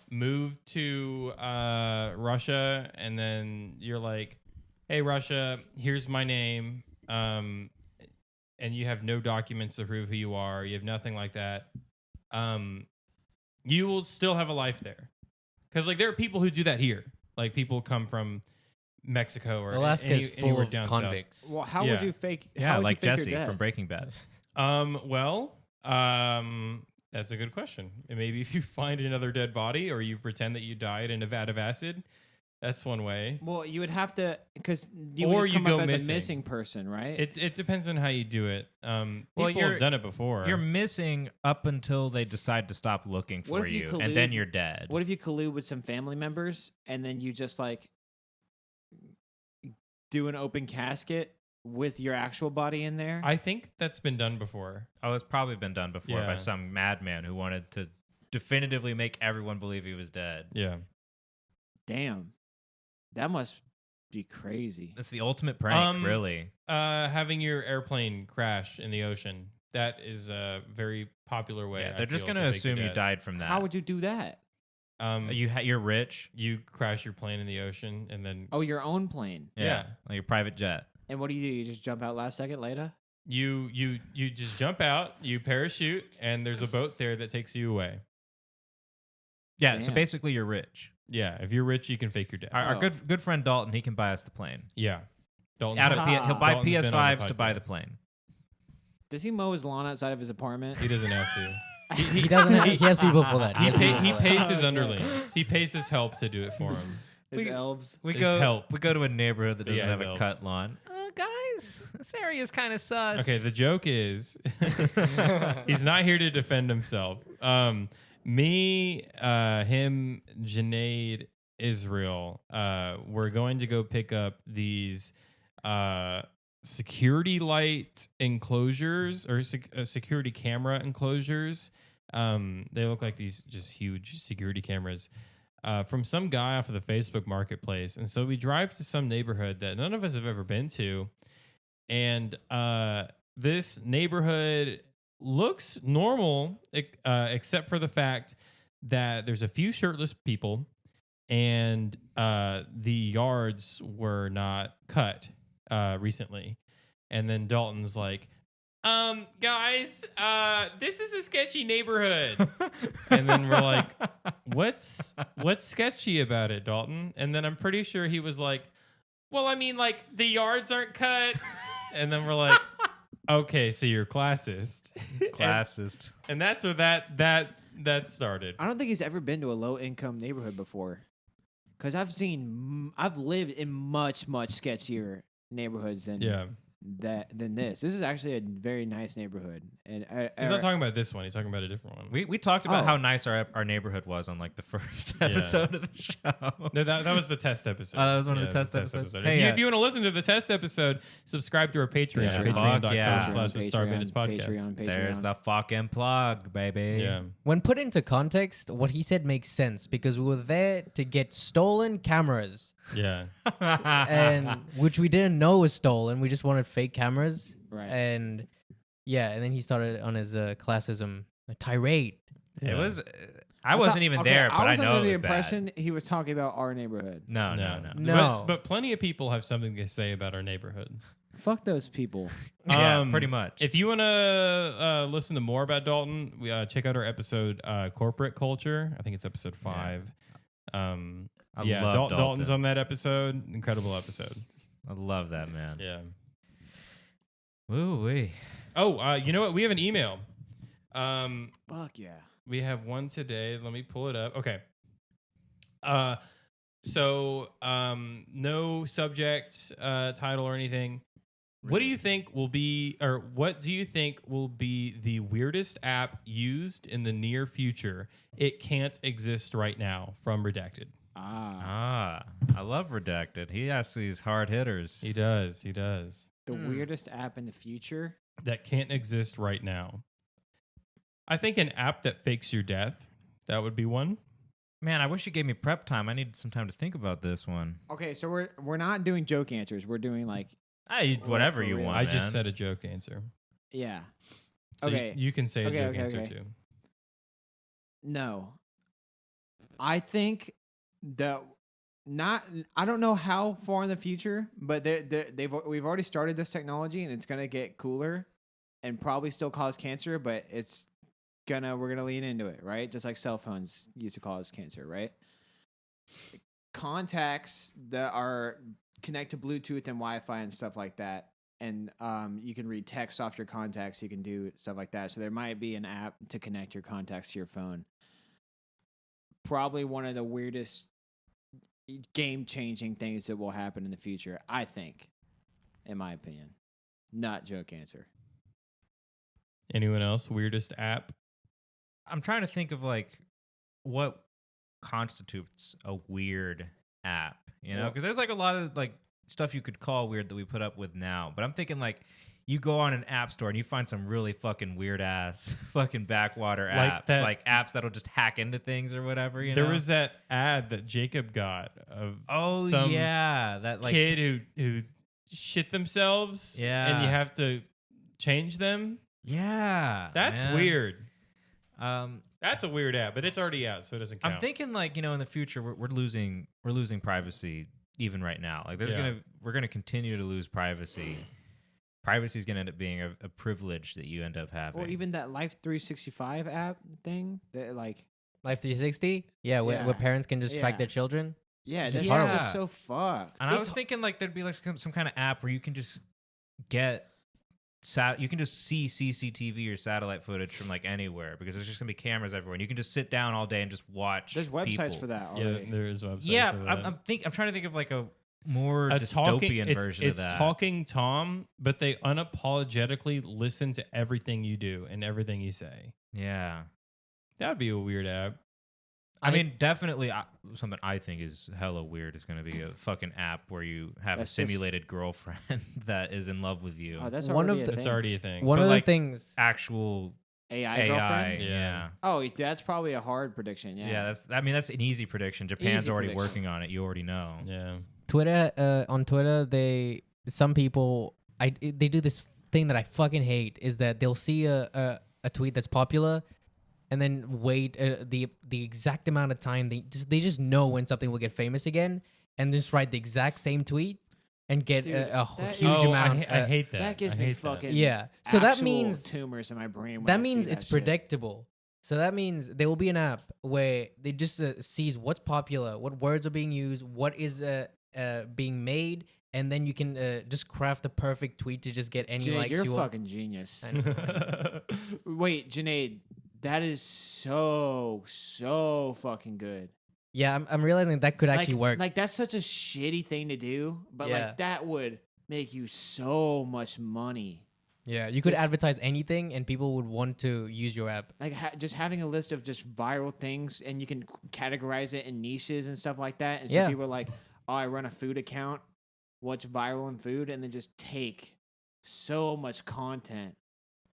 moved to Russia, and then you're like, hey Russia, here's my name, and you have no documents to prove who you are, you have nothing like that, you will still have a life there, because like there are people who do that here. Like people come from Mexico or Alaska is full anywhere of down south. convicts. Well, how Yeah. would you fake? Yeah, how would like you fake Jesse your death? from Breaking Bad. That's a good question. And maybe if you find another dead body or you pretend that you died in a vat of acid, that's one way. Well, you would have to, because you Or would just you come go up as missing. a missing person, right? It depends on how you do it. Well, People you're- have done it before. You're missing up until they decide to stop looking What for if you you, and then collude- you're dead. What if you collude with some family members and then you just like do an open casket with your actual body in there? I think that's been done before. Oh, it's probably been done before Yeah. by some madman who wanted to definitively make everyone believe he was dead. Yeah. Damn, that must be crazy. That's the ultimate prank, really. Having your airplane crash in the ocean. That is a very popular way. Yeah, I they're just feel, going to fake your assume you death. died from that. How would you do that? You're rich. You crash your plane in the ocean and then Oh, your own plane. Yeah. Like your private jet. And what do? You just jump out last second later? you just jump out, you parachute, and there's a boat there that takes you away. Yeah, so Damn. basically you're rich. Yeah, if you're rich, you can fake your death. Our Oh. good friend Dalton, he can buy us the plane. Yeah. Dalton's Out of Ah. he'll buy Dalton's been on the PS5s to buy the podcast. plane. Does he mow his lawn outside of his apartment? He doesn't have to. He doesn't. He has people for that. He, has pay, people he for that. pays his underlings. He pays his help to do it for him. His We- elves. We His go help. we go to a neighborhood that doesn't Yeah, his have a elves. cut lawn. Guys, this area's kind of sus. Okay, the joke is he's not here to defend himself. Me, him, Janaid, Israel, we're going to go pick up these security light enclosures or security camera enclosures. They look like these just huge security cameras from some guy off of the Facebook marketplace. And so we drive to some neighborhood that none of us have ever been to. And this neighborhood looks normal, except for the fact that there's a few shirtless people and the yards were not cut recently. And then Dalton's like, guys, this is a sketchy neighborhood. And then we're like, what's sketchy about it, Dalton? And then I'm pretty sure he was like, well, I mean, like the yards aren't cut. And then we're like, okay, so you're classist. Classist. And that's where that started. I don't think he's ever been to a low income neighborhood before. Because I've lived in much, much sketchier neighborhoods than Yeah. than this. This is actually a very nice neighborhood, and He's not talking about this one. He's talking about a different one. We talked about Oh. how nice our neighborhood was on like the first episode of the show. No, that was the test episode. Oh, that was one of the it was test episodes? If, Hey, if you want to listen to the test episode, subscribe to our Patreon. Yeah, Patreon.com/the fuck Star Bandits podcast. Patreon. There's the fucking plug, baby. Yeah. When put into context, what he said makes sense because we were there to get stolen cameras, Yeah. and which we didn't know was stolen. We just wanted fake cameras, Right. and yeah, and then he started on his classism tirade. It was. I thought- wasn't even okay, there, but I was know under it the was impression he was talking about our neighborhood. bad. No. No. But plenty of people have something to say about our neighborhood. Fuck those people. Yeah, pretty much. If you want to listen to more about Dalton, we check out our episode Corporate Culture. I think it's episode 5. I Yeah, love Dalton's Dalton. on that episode. Incredible episode. I love that, man. Yeah. Woo wee. Oh, you know what? We have an email. Fuck yeah. We have one today. Let me pull it up. Okay. So no subject, title or anything. What do you think will be, or what do you think will be the weirdest app used in the near future? It can't exist right now, from Redacted. Ah. I love Redacted. He asks these hard hitters. He does. He does. The weirdest app in the future? That can't exist right now. I think an app that fakes your death. That would be one. Man, I wish you gave me prep time. I need some time to think about this one. Okay, so we're not doing joke answers. We're doing like, Whatever for you real. want. I just man. said a joke answer. yeah. So Okay. You can say a Okay, joke okay, answer okay. too. No. I think that I don't know how far in the future, but we've already started this technology and it's going to get cooler and probably still cause cancer, but we're going to lean into it, right? Just like cell phones used to cause cancer, right? Contacts that are connect to Bluetooth and Wi-Fi and stuff like that. And you can read text off your contacts. You can do stuff like that. So there might be an app to connect your contacts to your phone. Probably one of the weirdest game-changing things that will happen in the future, I think, in my opinion. Not joke answer. Anyone else? Weirdest app? I'm trying to think of like what constitutes a weird app, you know? Well- Because there's like a lot of like stuff you could call weird that we put up with now. But I'm thinking like you go on an app store and you find some really fucking weird ass fucking backwater Like apps, that- like apps that'll just hack into things or whatever. You There know? was that ad that Jacob got of some yeah, that like kid who shit themselves. Yeah. And you have to change them. yeah, That's man. weird. Um, That's a weird app, but it's already out, so it doesn't count. I'm thinking like, you know, in the future we're losing privacy even right now. Like we're gonna continue to lose privacy. Privacy is gonna end up being a privilege that you end up having. Or even that Life 365 app thing that like, Life 360, yeah, where Yeah. parents can just track Yeah. their children. yeah, It's that's horrible. just so fucked. And I was thinking like there'd be like some kind of app where you can just get you can just see CCTV or satellite footage from like anywhere because there's just gonna be cameras everywhere and you can just sit down all day and just watch. There's websites people. for that yeah, already. there is websites. Yeah, for that. I'm trying to think of like a more A dystopian version it's of that. Talking Tom, but they unapologetically listen to everything you do and everything you say. Yeah. That would be a weird app. I mean, definitely something I think is hella weird is going to be a fucking app where you have That's a just- simulated girlfriend that is in love with you. Oh, that's One already of a That's thing. already a thing. One But of like, the things. actual AI, AI. girlfriend. Yeah. Yeah. Oh, that's probably a hard prediction. Yeah. Yeah, that's an easy prediction. Japan's Easy already prediction. working on it. You already know. Yeah. On Twitter, some people they do this thing that I fucking hate is that they'll see a tweet that's popular and then wait the exact amount of time they just know when something will get famous again and just write the exact same tweet and get Dude, a that huge is- amount. I hate that. that gives I me hate fucking yeah. So that actual means tumors in my brain. When that I means see it's that shit. predictable. So that means there will be an app where they just sees what's popular, what words are being used, what is being made, and then you can just craft the perfect tweet to just get any Janaid, likes you're a you want. fucking genius. I know. Wait, Janaid, that is so fucking good. Yeah, I'm realizing that could actually work. Like that's such a shitty thing to do, but Yeah. like that would make you so much money. Yeah, you could Just- advertise anything, and people would want to use your app. Like just having a list of just viral things, and you can categorize it in niches and stuff like that. And so Yeah. people are like, "Oh, I run a food account. What's viral in food?" And then just take so much content.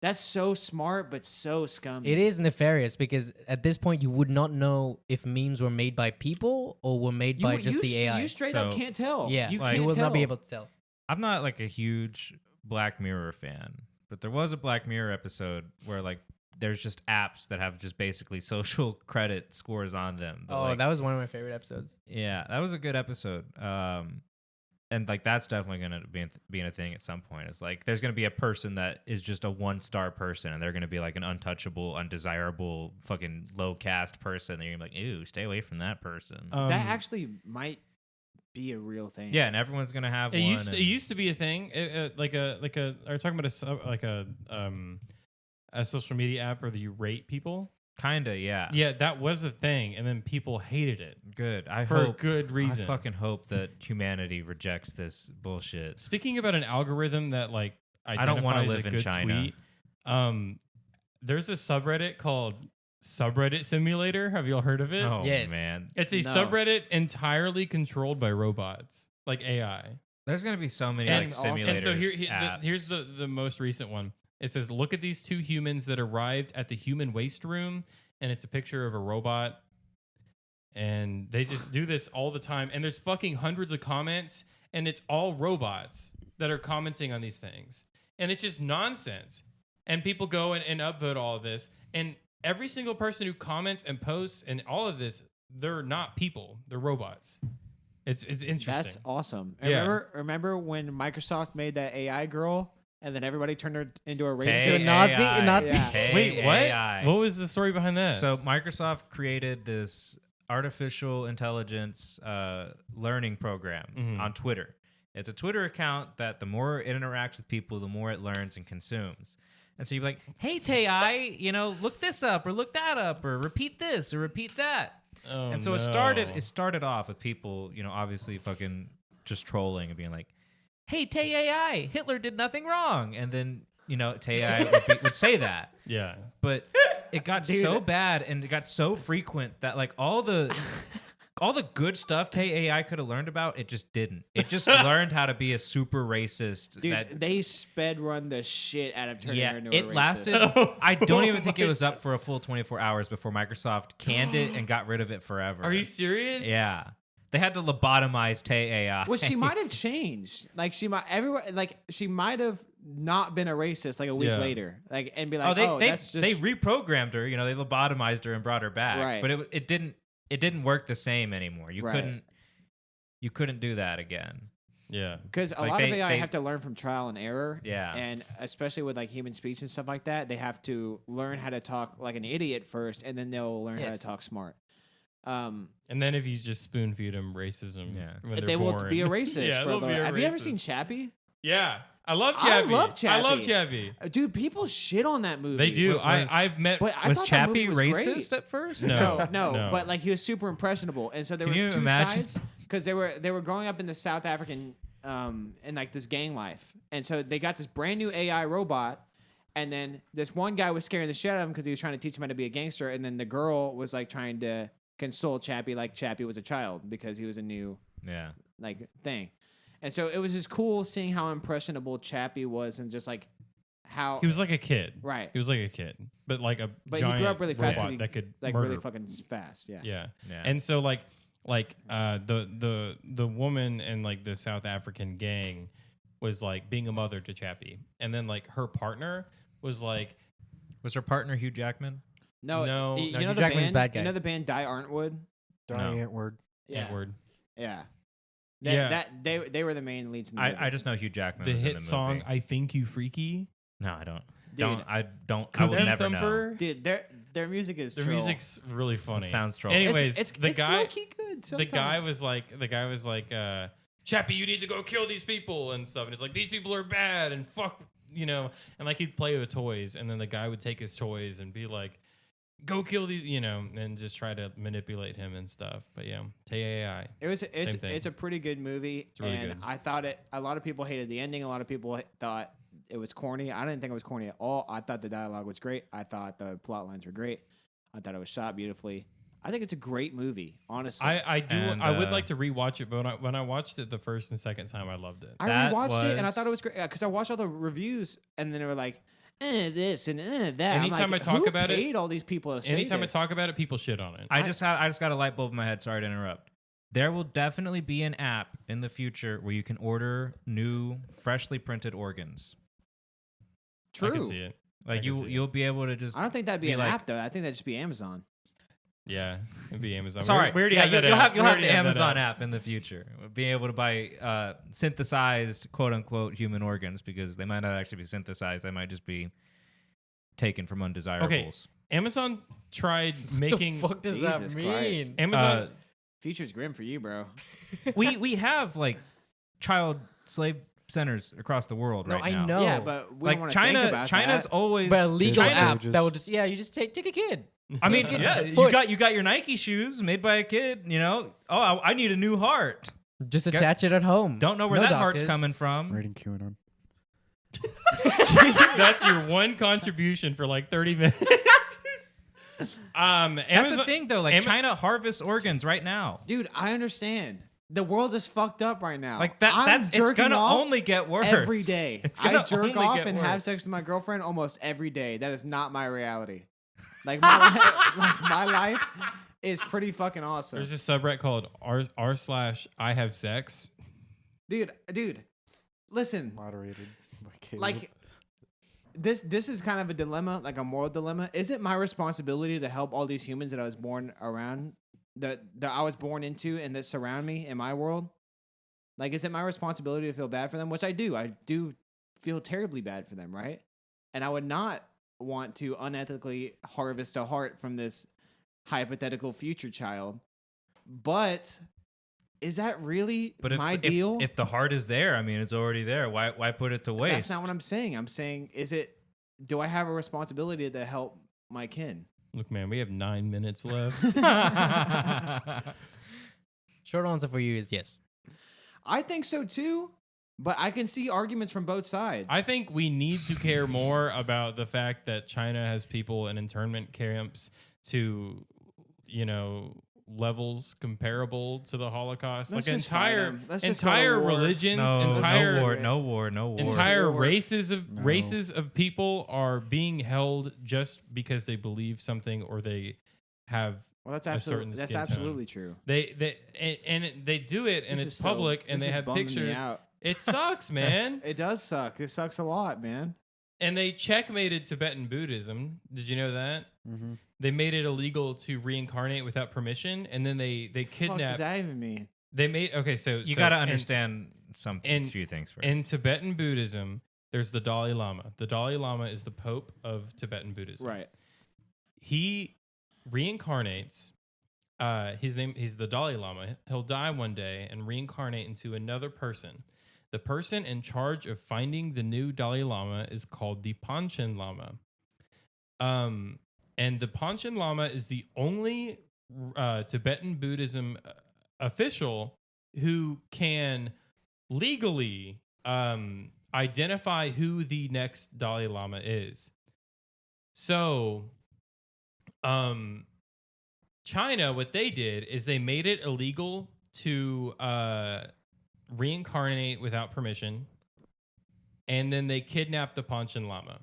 That's so smart, but so scummy. It is nefarious because at this point you would not know if memes were made by people or were made by just the AI. You straight up So- can't tell. Yeah, you like- can't will tell. not be able to tell. I'm not like a huge Black Mirror fan, but there was a Black Mirror episode where like there's just apps that have just basically social credit scores on them. Oh, like, that was one of my favorite episodes. yeah, that was a good episode. And like that's definitely gonna be a thing at some point. It's like there's gonna be a person that is just a 1-star person, and they're gonna be like an untouchable, undesirable, fucking low caste person. And you're gonna be like, ew, stay away from that person. That actually might be a real thing. yeah, and everyone's gonna have It one. used and- it used to be a thing, like a. Are you talking about a social media app where you rate people? Kinda, yeah. Yeah, that was a thing, and then people hated it Good. I for hope. good reason. I fucking hope that humanity rejects this bullshit. Speaking about an algorithm that like I don't wanna identifies live a in good China. tweet, there's a subreddit called Subreddit Simulator. Have you all heard of it? Oh Yes. man, It's a No. subreddit entirely controlled by robots, like AI. there's gonna be so many And, like awesome. simulators. and so apps. here's the most recent one. It says, "Look at these 2 humans that arrived at the human waste room," and it's a picture of a robot. And they just do this all the time. And there's fucking hundreds of comments, and it's all robots that are commenting on these things. And it's just nonsense. And people go and upvote all of this. And every single person who comments and posts and all of this, they're not people. They're robots. It's interesting. That's awesome. Yeah. Remember when Microsoft made that AI girl, and then everybody turned her into a Tay racist? Nazi- AI. Nazi? Yeah. Tay Wait, what? AI. What was the story behind that? So Microsoft created this artificial intelligence learning program Mhm. on Twitter. It's a Twitter account that the more it interacts with people, the more it learns and consumes. And so you're like, hey, Tay, look this up or look that up or repeat this or repeat that. Oh, And so it no. started off with people, obviously fucking just trolling and being like, hey, Tay AI, Hitler did nothing wrong. And then, Tay AI would say that. Yeah. But it got Dude. so bad and it got so frequent that like all the good stuff Tay AI could have learned about, it just didn't. It just learned how to be a super racist. Dude, that, they sped run the shit out of turning yeah, her into a it racist. lasted. I don't even think it was up for a full 24 hours before Microsoft canned it and got rid of it forever. Are you serious? Yeah. They had to lobotomize Tay AI. Well, she might have changed. Like she might have not been a racist like a week Yeah. Oh, later. Like and be like, they that's just they reprogrammed her. They lobotomized her and brought her back. Right. But it didn't work the same anymore. Right. You couldn't do that again. Yeah. because a like lot of they- AI they- have to learn from trial and error. Yeah. And especially with like human speech and stuff like that, they have to learn how to talk like an idiot first, and then they'll learn how to Yes. talk smart. And then if you just spoon feed them racism, Yeah. when They they're will born. be a racist. Yeah, for they'll the, be a have you ever racist. seen Chappie? Yeah, I love I Chappie. love I love Chappie. Chappie. Dude, people shit on that movie. They do. Was- I've met. But I was thought that movie Chappie was racist great. at first? No. No, but like he was super impressionable, and so there Can you was two imagine? sides because they were growing up in the South African in like this gang life, and so they got this brand new AI robot, and then this one guy was scaring the shit out of him because he was trying to teach him how to be a gangster, and then the girl was like trying to console Chappie like Chappie was a child because he was a new Yeah. like thing, and so it was just cool seeing how impressionable Chappie was and just like how he was like a kid. right, He was like a kid, but like a but he giant grew up really fast 'cause robot he, that could like murder. really fucking fast, yeah. Yeah. Yeah. And so like the woman in like the South African gang was like being a mother to Chappie, and then like her partner was like, Was her partner Hugh Jackman? No, No. you No, know Hugh the Jackman's band. bad guy. You know the band Die Arntwood. Diane word. Edward. Yeah. Yeah. That they were the main leads in the movie. I just know Hugh Jackman The was in hit the song movie. "I Think You Freaky." No, I don't. Dude. I will Cookie never know. Thumper. Dude, their music is Their troll. music's really funny. It sounds troll. Anyways, it's the guy low-key good the guy sometimes. was like Chappie, you need to go kill these people and stuff, and it's like these people are bad and fuck, and like he'd play with toys, and then the guy would take his toys and be like, go kill these, and just try to manipulate him and stuff. But yeah, TAI. It's Same thing. it's a pretty good movie, really and good. I thought a lot of people hated the ending. A lot of people thought it was corny. I didn't think it was corny at all. I thought the dialogue was great. I thought the plot lines were great. I thought it was shot beautifully. I think it's a great movie, honestly. I do. And, I would like to rewatch it, but when I watched it the first and second time, I loved it. I that rewatched it and I was- thought it was great because I watched all the reviews and then they were like, this and that. I'm Anytime like, I talk who about it- paid all these people to say Anytime this? I talk about it, people shit on it. I just got a light bulb in my head. Sorry to interrupt. There will definitely be an app in the future where you can order new, freshly printed organs. True. I can see it. Like I can see it. you'll be able to just. I don't think that'd be Be an like- app though. I think that'd just be Amazon. Yeah, it'd be Amazon. Sorry, we already yeah, have that you'll app. have We you'll have already the that Amazon app in the future. Being able to buy synthesized quote unquote human organs because they might not actually be synthesized. They might just be taken from undesirables. Amazon tried making. The fuck does Jesus that Christ. mean? Amazon. Future's grim for you, bro. We have like child slave centers across the world No, right I now. know. Yeah, but we Like don't want to think China, about China's that. always. But a legal China- app just- that will just you just take a kid. I mean, It's yeah, a you foot. got your Nike shoes made by a kid. Oh, I need a new heart. Just attach it at home. Don't know where No that heart's doctors. coming from. Rating QAnon. That's your one contribution for like 30 minutes. That's Amazon, the thing, though. Like Ama- China harvests organs right now. Dude, I understand. The world is fucked up right now. Like that. I'm It's jerking gonna off only get worse every day. It's I gonna jerk only off get and have worse. sex with my girlfriend almost every day. That is not my reality. Like my my life is pretty fucking awesome. There's a subreddit called r/I have sex. Dude, listen. Moderated by Caleb. Like this is kind of a dilemma, like a moral dilemma. Is it my responsibility to help all these humans that I was born around, that I was born into and that surround me in my world? Like, is it my responsibility to feel bad for them? Which I do. I do feel terribly bad for them, right? And I would not want to unethically harvest a heart from this hypothetical future child. But is that really But if, my if, deal? if the heart is there, I mean, it's already there. Why put it to waste? That's not what I'm saying. I'm saying, do I have a responsibility to help my kin? Look, man, we have 9 minutes left. Short answer for you is yes. I think so too, but I can see arguments from both sides. I think we need to care more about the fact that China has people in internment camps to, levels comparable to the Holocaust. Let's like just fight entire 'em. Let's just go to entire war. religions, no, entire no war. entire war. races of No. races of people are being held just because they believe something or they have well, that's a certain absolutely skin tone. absolutely true. they do it and This it's is so- public and this they is have bumming me pictures. out. It sucks, man. It does suck. It sucks a lot, man. And they checkmated Tibetan Buddhism. Did you know that? Mm-hmm. They made it illegal to reincarnate without permission, and then they Fuck does kidnapped. that even mean? They made You got to understand a few things first. In Tibetan Buddhism, there's the Dalai Lama. The Dalai Lama is the Pope of Tibetan Buddhism. Right. He reincarnates. He's the Dalai Lama. He'll die one day and reincarnate into another person. The person in charge of finding the new Dalai Lama is called the Panchen Lama. And the Panchen Lama is the only Tibetan Buddhism official who can legally identify who the next Dalai Lama is. So, China, what they did is they made it illegal to reincarnate without permission, and then they kidnapped the Panchen Lama,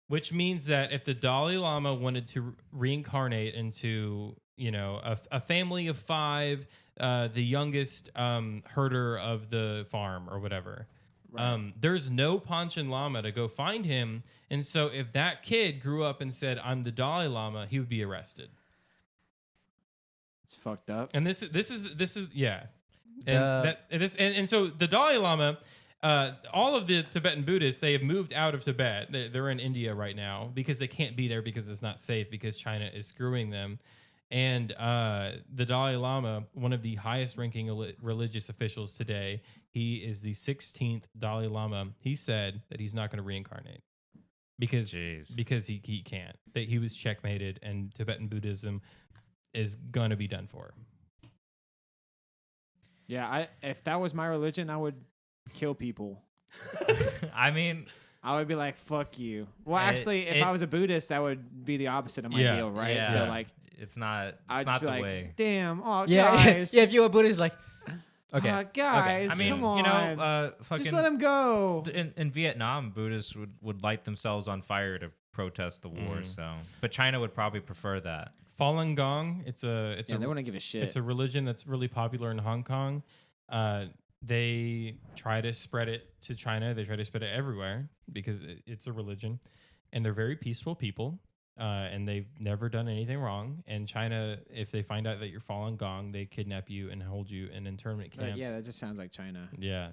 which means that if the Dalai Lama wanted to reincarnate into, a family of 5, the youngest herder of the farm or whatever, there's no Panchen Lama to go find him, and so if that kid grew up and said, "I'm the Dalai Lama," he would be arrested. It's fucked up. And this is yeah, and The- and so the Dalai Lama, all of the Tibetan Buddhists, they have moved out of Tibet. They're in India right now because they can't be there because it's not safe because China is screwing them. And the Dalai Lama, one of the highest ranking religious officials today, he is the 16th Dalai Lama. He said that he's not going to reincarnate. because Jeez. he can't. That he was checkmated, and Tibetan Buddhism is gonna be done for. Yeah, if that was my religion, I would kill people. I mean, I would be like, "Fuck you." Well, actually, if I was a Buddhist, that would be the opposite of my Yeah. deal, right? yeah, So like, it's not. I'd It's just not be the like, way. "Damn, oh Yeah, guys, yeah. If you're a Buddhist, like, okay, guys, I mean, come on, you know, fucking just let him go." in Vietnam, Buddhists would light themselves on fire to protest the war. So, but China would probably prefer that. Falun Gong. It's Yeah, a they wouldn't give a shit. It's a religion that's really popular in Hong Kong. They try to spread it to China. They try to spread it everywhere because it's a religion, and they're very peaceful people. And they've never done anything wrong. And China, if they find out that you're Falun Gong, they kidnap you and hold you in internment camps. yeah, that just sounds like China. Yeah.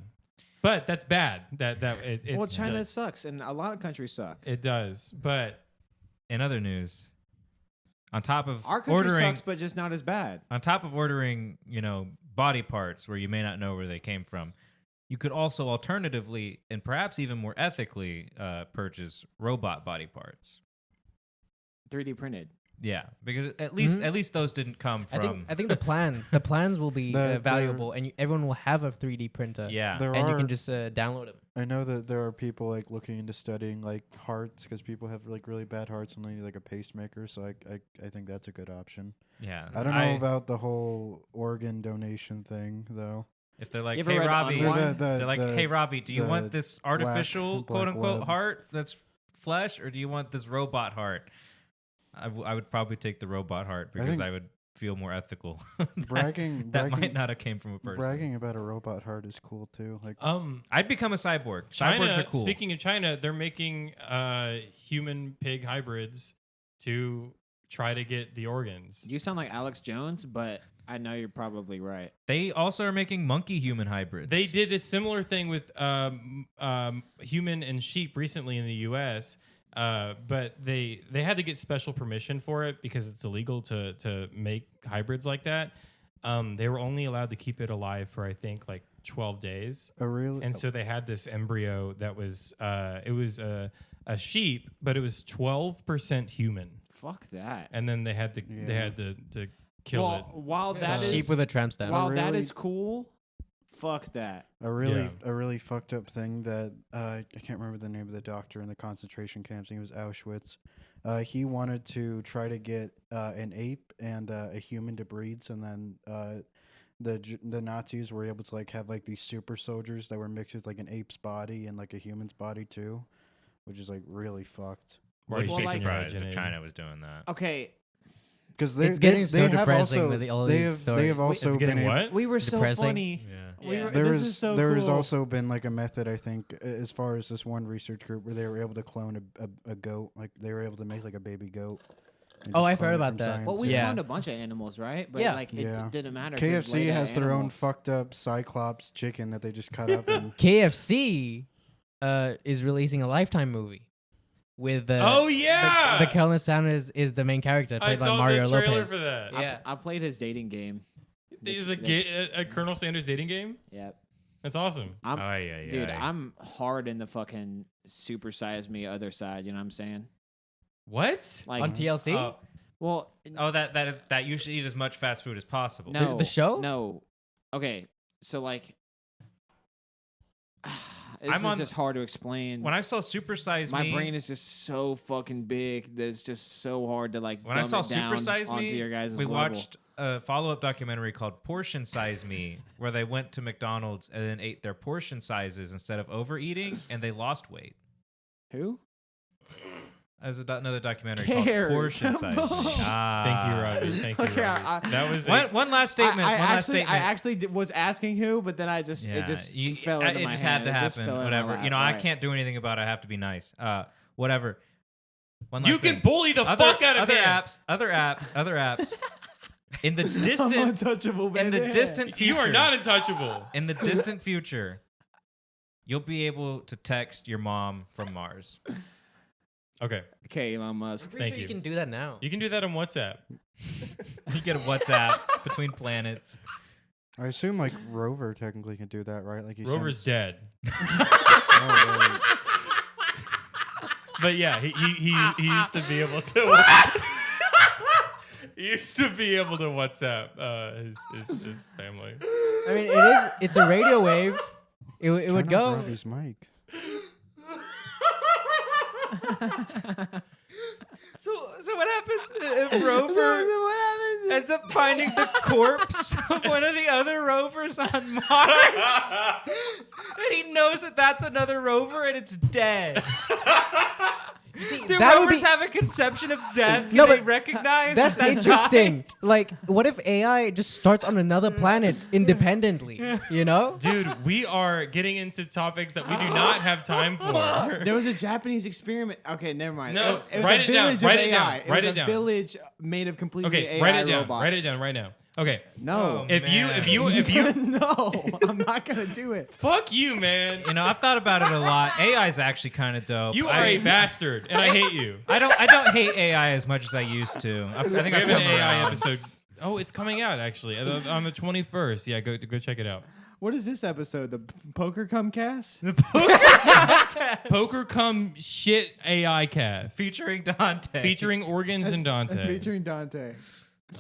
But that's bad. It's Well, China sucks, and a lot of countries suck. It does. But In other news, on top of Our country sucks, but just not as bad. on top of ordering, body parts where you may not know where they came from, you could also alternatively and perhaps even more ethically purchase robot body parts. 3D printed. Yeah, because at least those didn't come from. I think the plans will be valuable, and everyone will have a 3D printer. Yeah, and you can just download them. I know that there are people like looking into studying like hearts because people have like really bad hearts and they need like a pacemaker. So I think that's a good option. yeah. I don't know about the whole organ donation thing though. If they're like, You ever hey read Robbie, Unwind? they're like, hey Robbie, do you the want this artificial black quote unquote web. heart that's flesh, or do you want this robot heart? I would probably take the robot heart because think I would feel more ethical. Bragging that might not have came from a person. bragging about a robot heart is cool too. Like I'd become a cyborg. China, Cyborgs are cool. Speaking of China, they're making human pig hybrids to try to get the organs. You sound like Alex Jones, but I know you're probably right. They also are making monkey human hybrids. They did a similar thing with human and sheep recently in the U.S., but they had to get special permission for it because it's illegal to make hybrids like that. They were only allowed to keep it alive for I think like 12 days. a real And so they had this embryo that was it was a sheep, but it was 12% human. Fuck that. And then they had to to kill it. While that is Sheep with a tramp stamp. while that really- is cool, fuck that. a really fucked up thing that I can't remember the name of the doctor in the concentration camps. I think it was Auschwitz. He wanted to try to get an ape and a human to breed, and then the Nazis were able to like have like these super soldiers that were mixed with like an ape's body and like a human's body too, which is like really fucked. Wouldn't Well, be like- surprised if Imagine. China was doing that. Okay, Because It's getting so depressing with all they these have, stories. They have also It's getting been what? we were so Depressing. funny. Yeah. We were, There this is is so there cool. has also been like a method I think as far as this one research group where they were able to clone a goat, like they were able to make like a baby goat. and Oh, just I've clone heard it about from that. science. Well, we Yeah. cloned a bunch of animals, right? But Yeah. like it Yeah. didn't matter. 'cause it was KFC laid out has their own animals. fucked up Cyclops chicken that they just cut up and KFC is releasing a Lifetime movie with Oh yeah, the Colonel Sanders is the main character I played by saw Mario the trailer Lopez. for that. Yeah. I played his dating game. Is a Colonel Sanders dating game? Yep. That's awesome. I'm, Dude, I'm hard in the fucking Super Size Me other side. You know what I'm saying? What? Like, On TLC? well, Oh, that you should eat as much fast food as possible. no, the show? No. Okay, so like, this I'm is on- just hard to explain. When I saw Super Size My Me, brain is just so fucking big that it's just so hard to like. when I dumb saw it down Super Size onto Me, your guys' we level. watched a follow-up documentary called Portion Size Me, where they went to McDonald's and then ate their portion sizes instead of overeating, and they lost weight. Who? As another documentary Cares? called Portion Size Me. Thank you, Robbie. Thank you, Okay, Robbie. That was One last statement. I one last actually, statement. I actually was asking who, but then it just fell into it my just hand. had to It just happen. fell in my Whatever. lap, I right. can't do anything about it. I have to be nice. Whatever. One You last can thing. bully the fuck out of other him. other apps. In the I'm distant, untouchable, baby. in the distant future, You are not untouchable. in the distant future, you'll be able to text your mom from Mars. Okay, Okay, Elon Musk. Pretty Thank sure you you. can do that now. you can do that on WhatsApp. You get a WhatsApp between planets. I assume like Rover technically can do that, right? Like he Rover's sends- dead. Oh, right. But yeah, he used to be able to. He used to be able to WhatsApp his family. I mean, it's a radio wave. It would Turn off go. Robbie's mic. So what happens if Rover ends up finding the corpse of one of the other rovers on Mars? And he knows that that's another rover and it's dead. You see, Do that would rovers be, have a conception of death? Can No, they but recognize that's that interesting. died? Like, what if AI just starts on another planet independently? You know? Dude, we are getting into topics that we do not have time for. There was a Japanese experiment. Okay, never mind. No, it was write a it down, village write of it down, AI. It write was it a down. village made of completely Okay, AI write it down. robots. Write it down right now. Okay. No. If you No, I'm not gonna do it. fuck you, man. You know, I've thought about it a lot. AI is actually kind of dope. You are a bastard, and I hate you. I don't hate AI as much as I used to. I think We I've have an come AI around. episode. Oh, it's coming out actually on the 21st. Yeah, go check it out. What is this episode? The Poker Cum Cast? Poker Cum Shit AI Cast Featuring Dante. featuring Organs and Dante. Featuring Dante.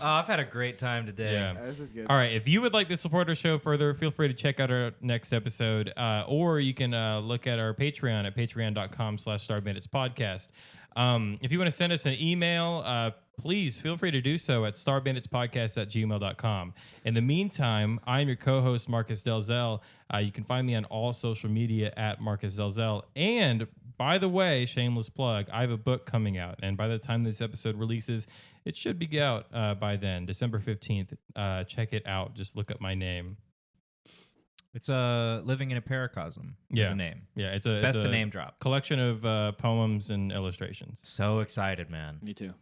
Oh, I've had a great time today. Yeah. This is good. All right. If you would like to support our show further, feel free to check out our next episode, or you can look at our Patreon at patreon.com/starbanditspodcast. If you want to send us an email, please feel free to do so at starbanditspodcast@gmail.com. In the meantime, I'm your co-host, Marcus Delzell. You can find me on all social media at Marcus Delzell. And by the way, shameless plug, I have a book coming out. And by the time this episode releases, it should be out by then, December 15th. Check it out. Just look up my name. It's Living in a Paracosm. Is Yeah. the name. Yeah, it's Best a to name drop. collection of poems and illustrations. So excited, man. Me too.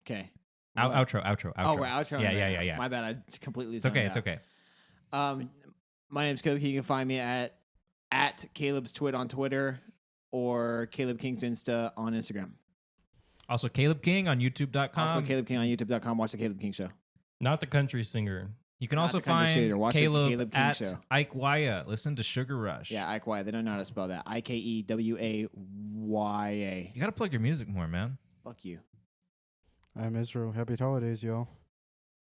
Okay. Outro. Oh, we're outro. Yeah. My bad. I completely. It's okay. zoned It's out. okay. My name's Caleb. You can find me at Caleb's Twit on Twitter or Caleb King's Insta on Instagram. Also, Caleb King on YouTube.com. Also, Caleb King on YouTube.com. Watch the Caleb King Show. Not the country singer. You can Not also the country find shooter. Watch the Caleb, Caleb King at Show. Ike Waya. Listen to Sugar Rush. Yeah, Ike Waya. They don't know how to spell that. IKEWAYA. You got to plug your music more, man. Fuck you. I'm Israel. Happy holidays, y'all.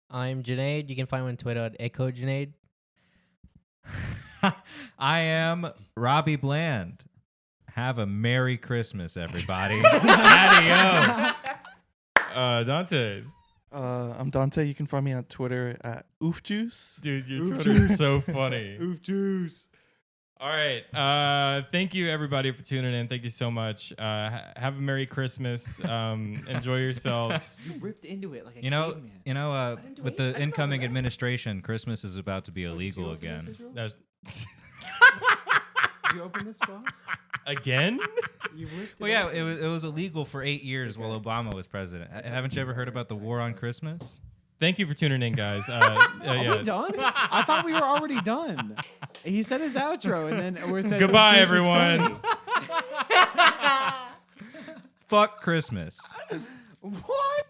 I'm Junaid. You can find me on Twitter at Echo Junaid. I am Robbie Bland. Have a Merry Christmas, everybody. Adios. Dante. I'm Dante. You can find me on Twitter at oofjuice. Dude, your Oof Twitter is juice. so funny. Oof juice. All right. Thank you, everybody, for tuning in. Thank you so much. Have a Merry Christmas. Enjoy yourselves. You ripped into it like a You know, caveman. with the incoming administration, Christmas is about to be illegal again. That's- Did you open this box? Again? You ripped it Well, yeah, open. it was illegal for 8 years while Obama was president. Haven't you ever heard about the war on Christmas? Thank you for tuning in, guys. Are we done? I thought we were already done. He said his outro, and then we're saying Goodbye, "Oof, juice was everyone. funny." Fuck Christmas. What?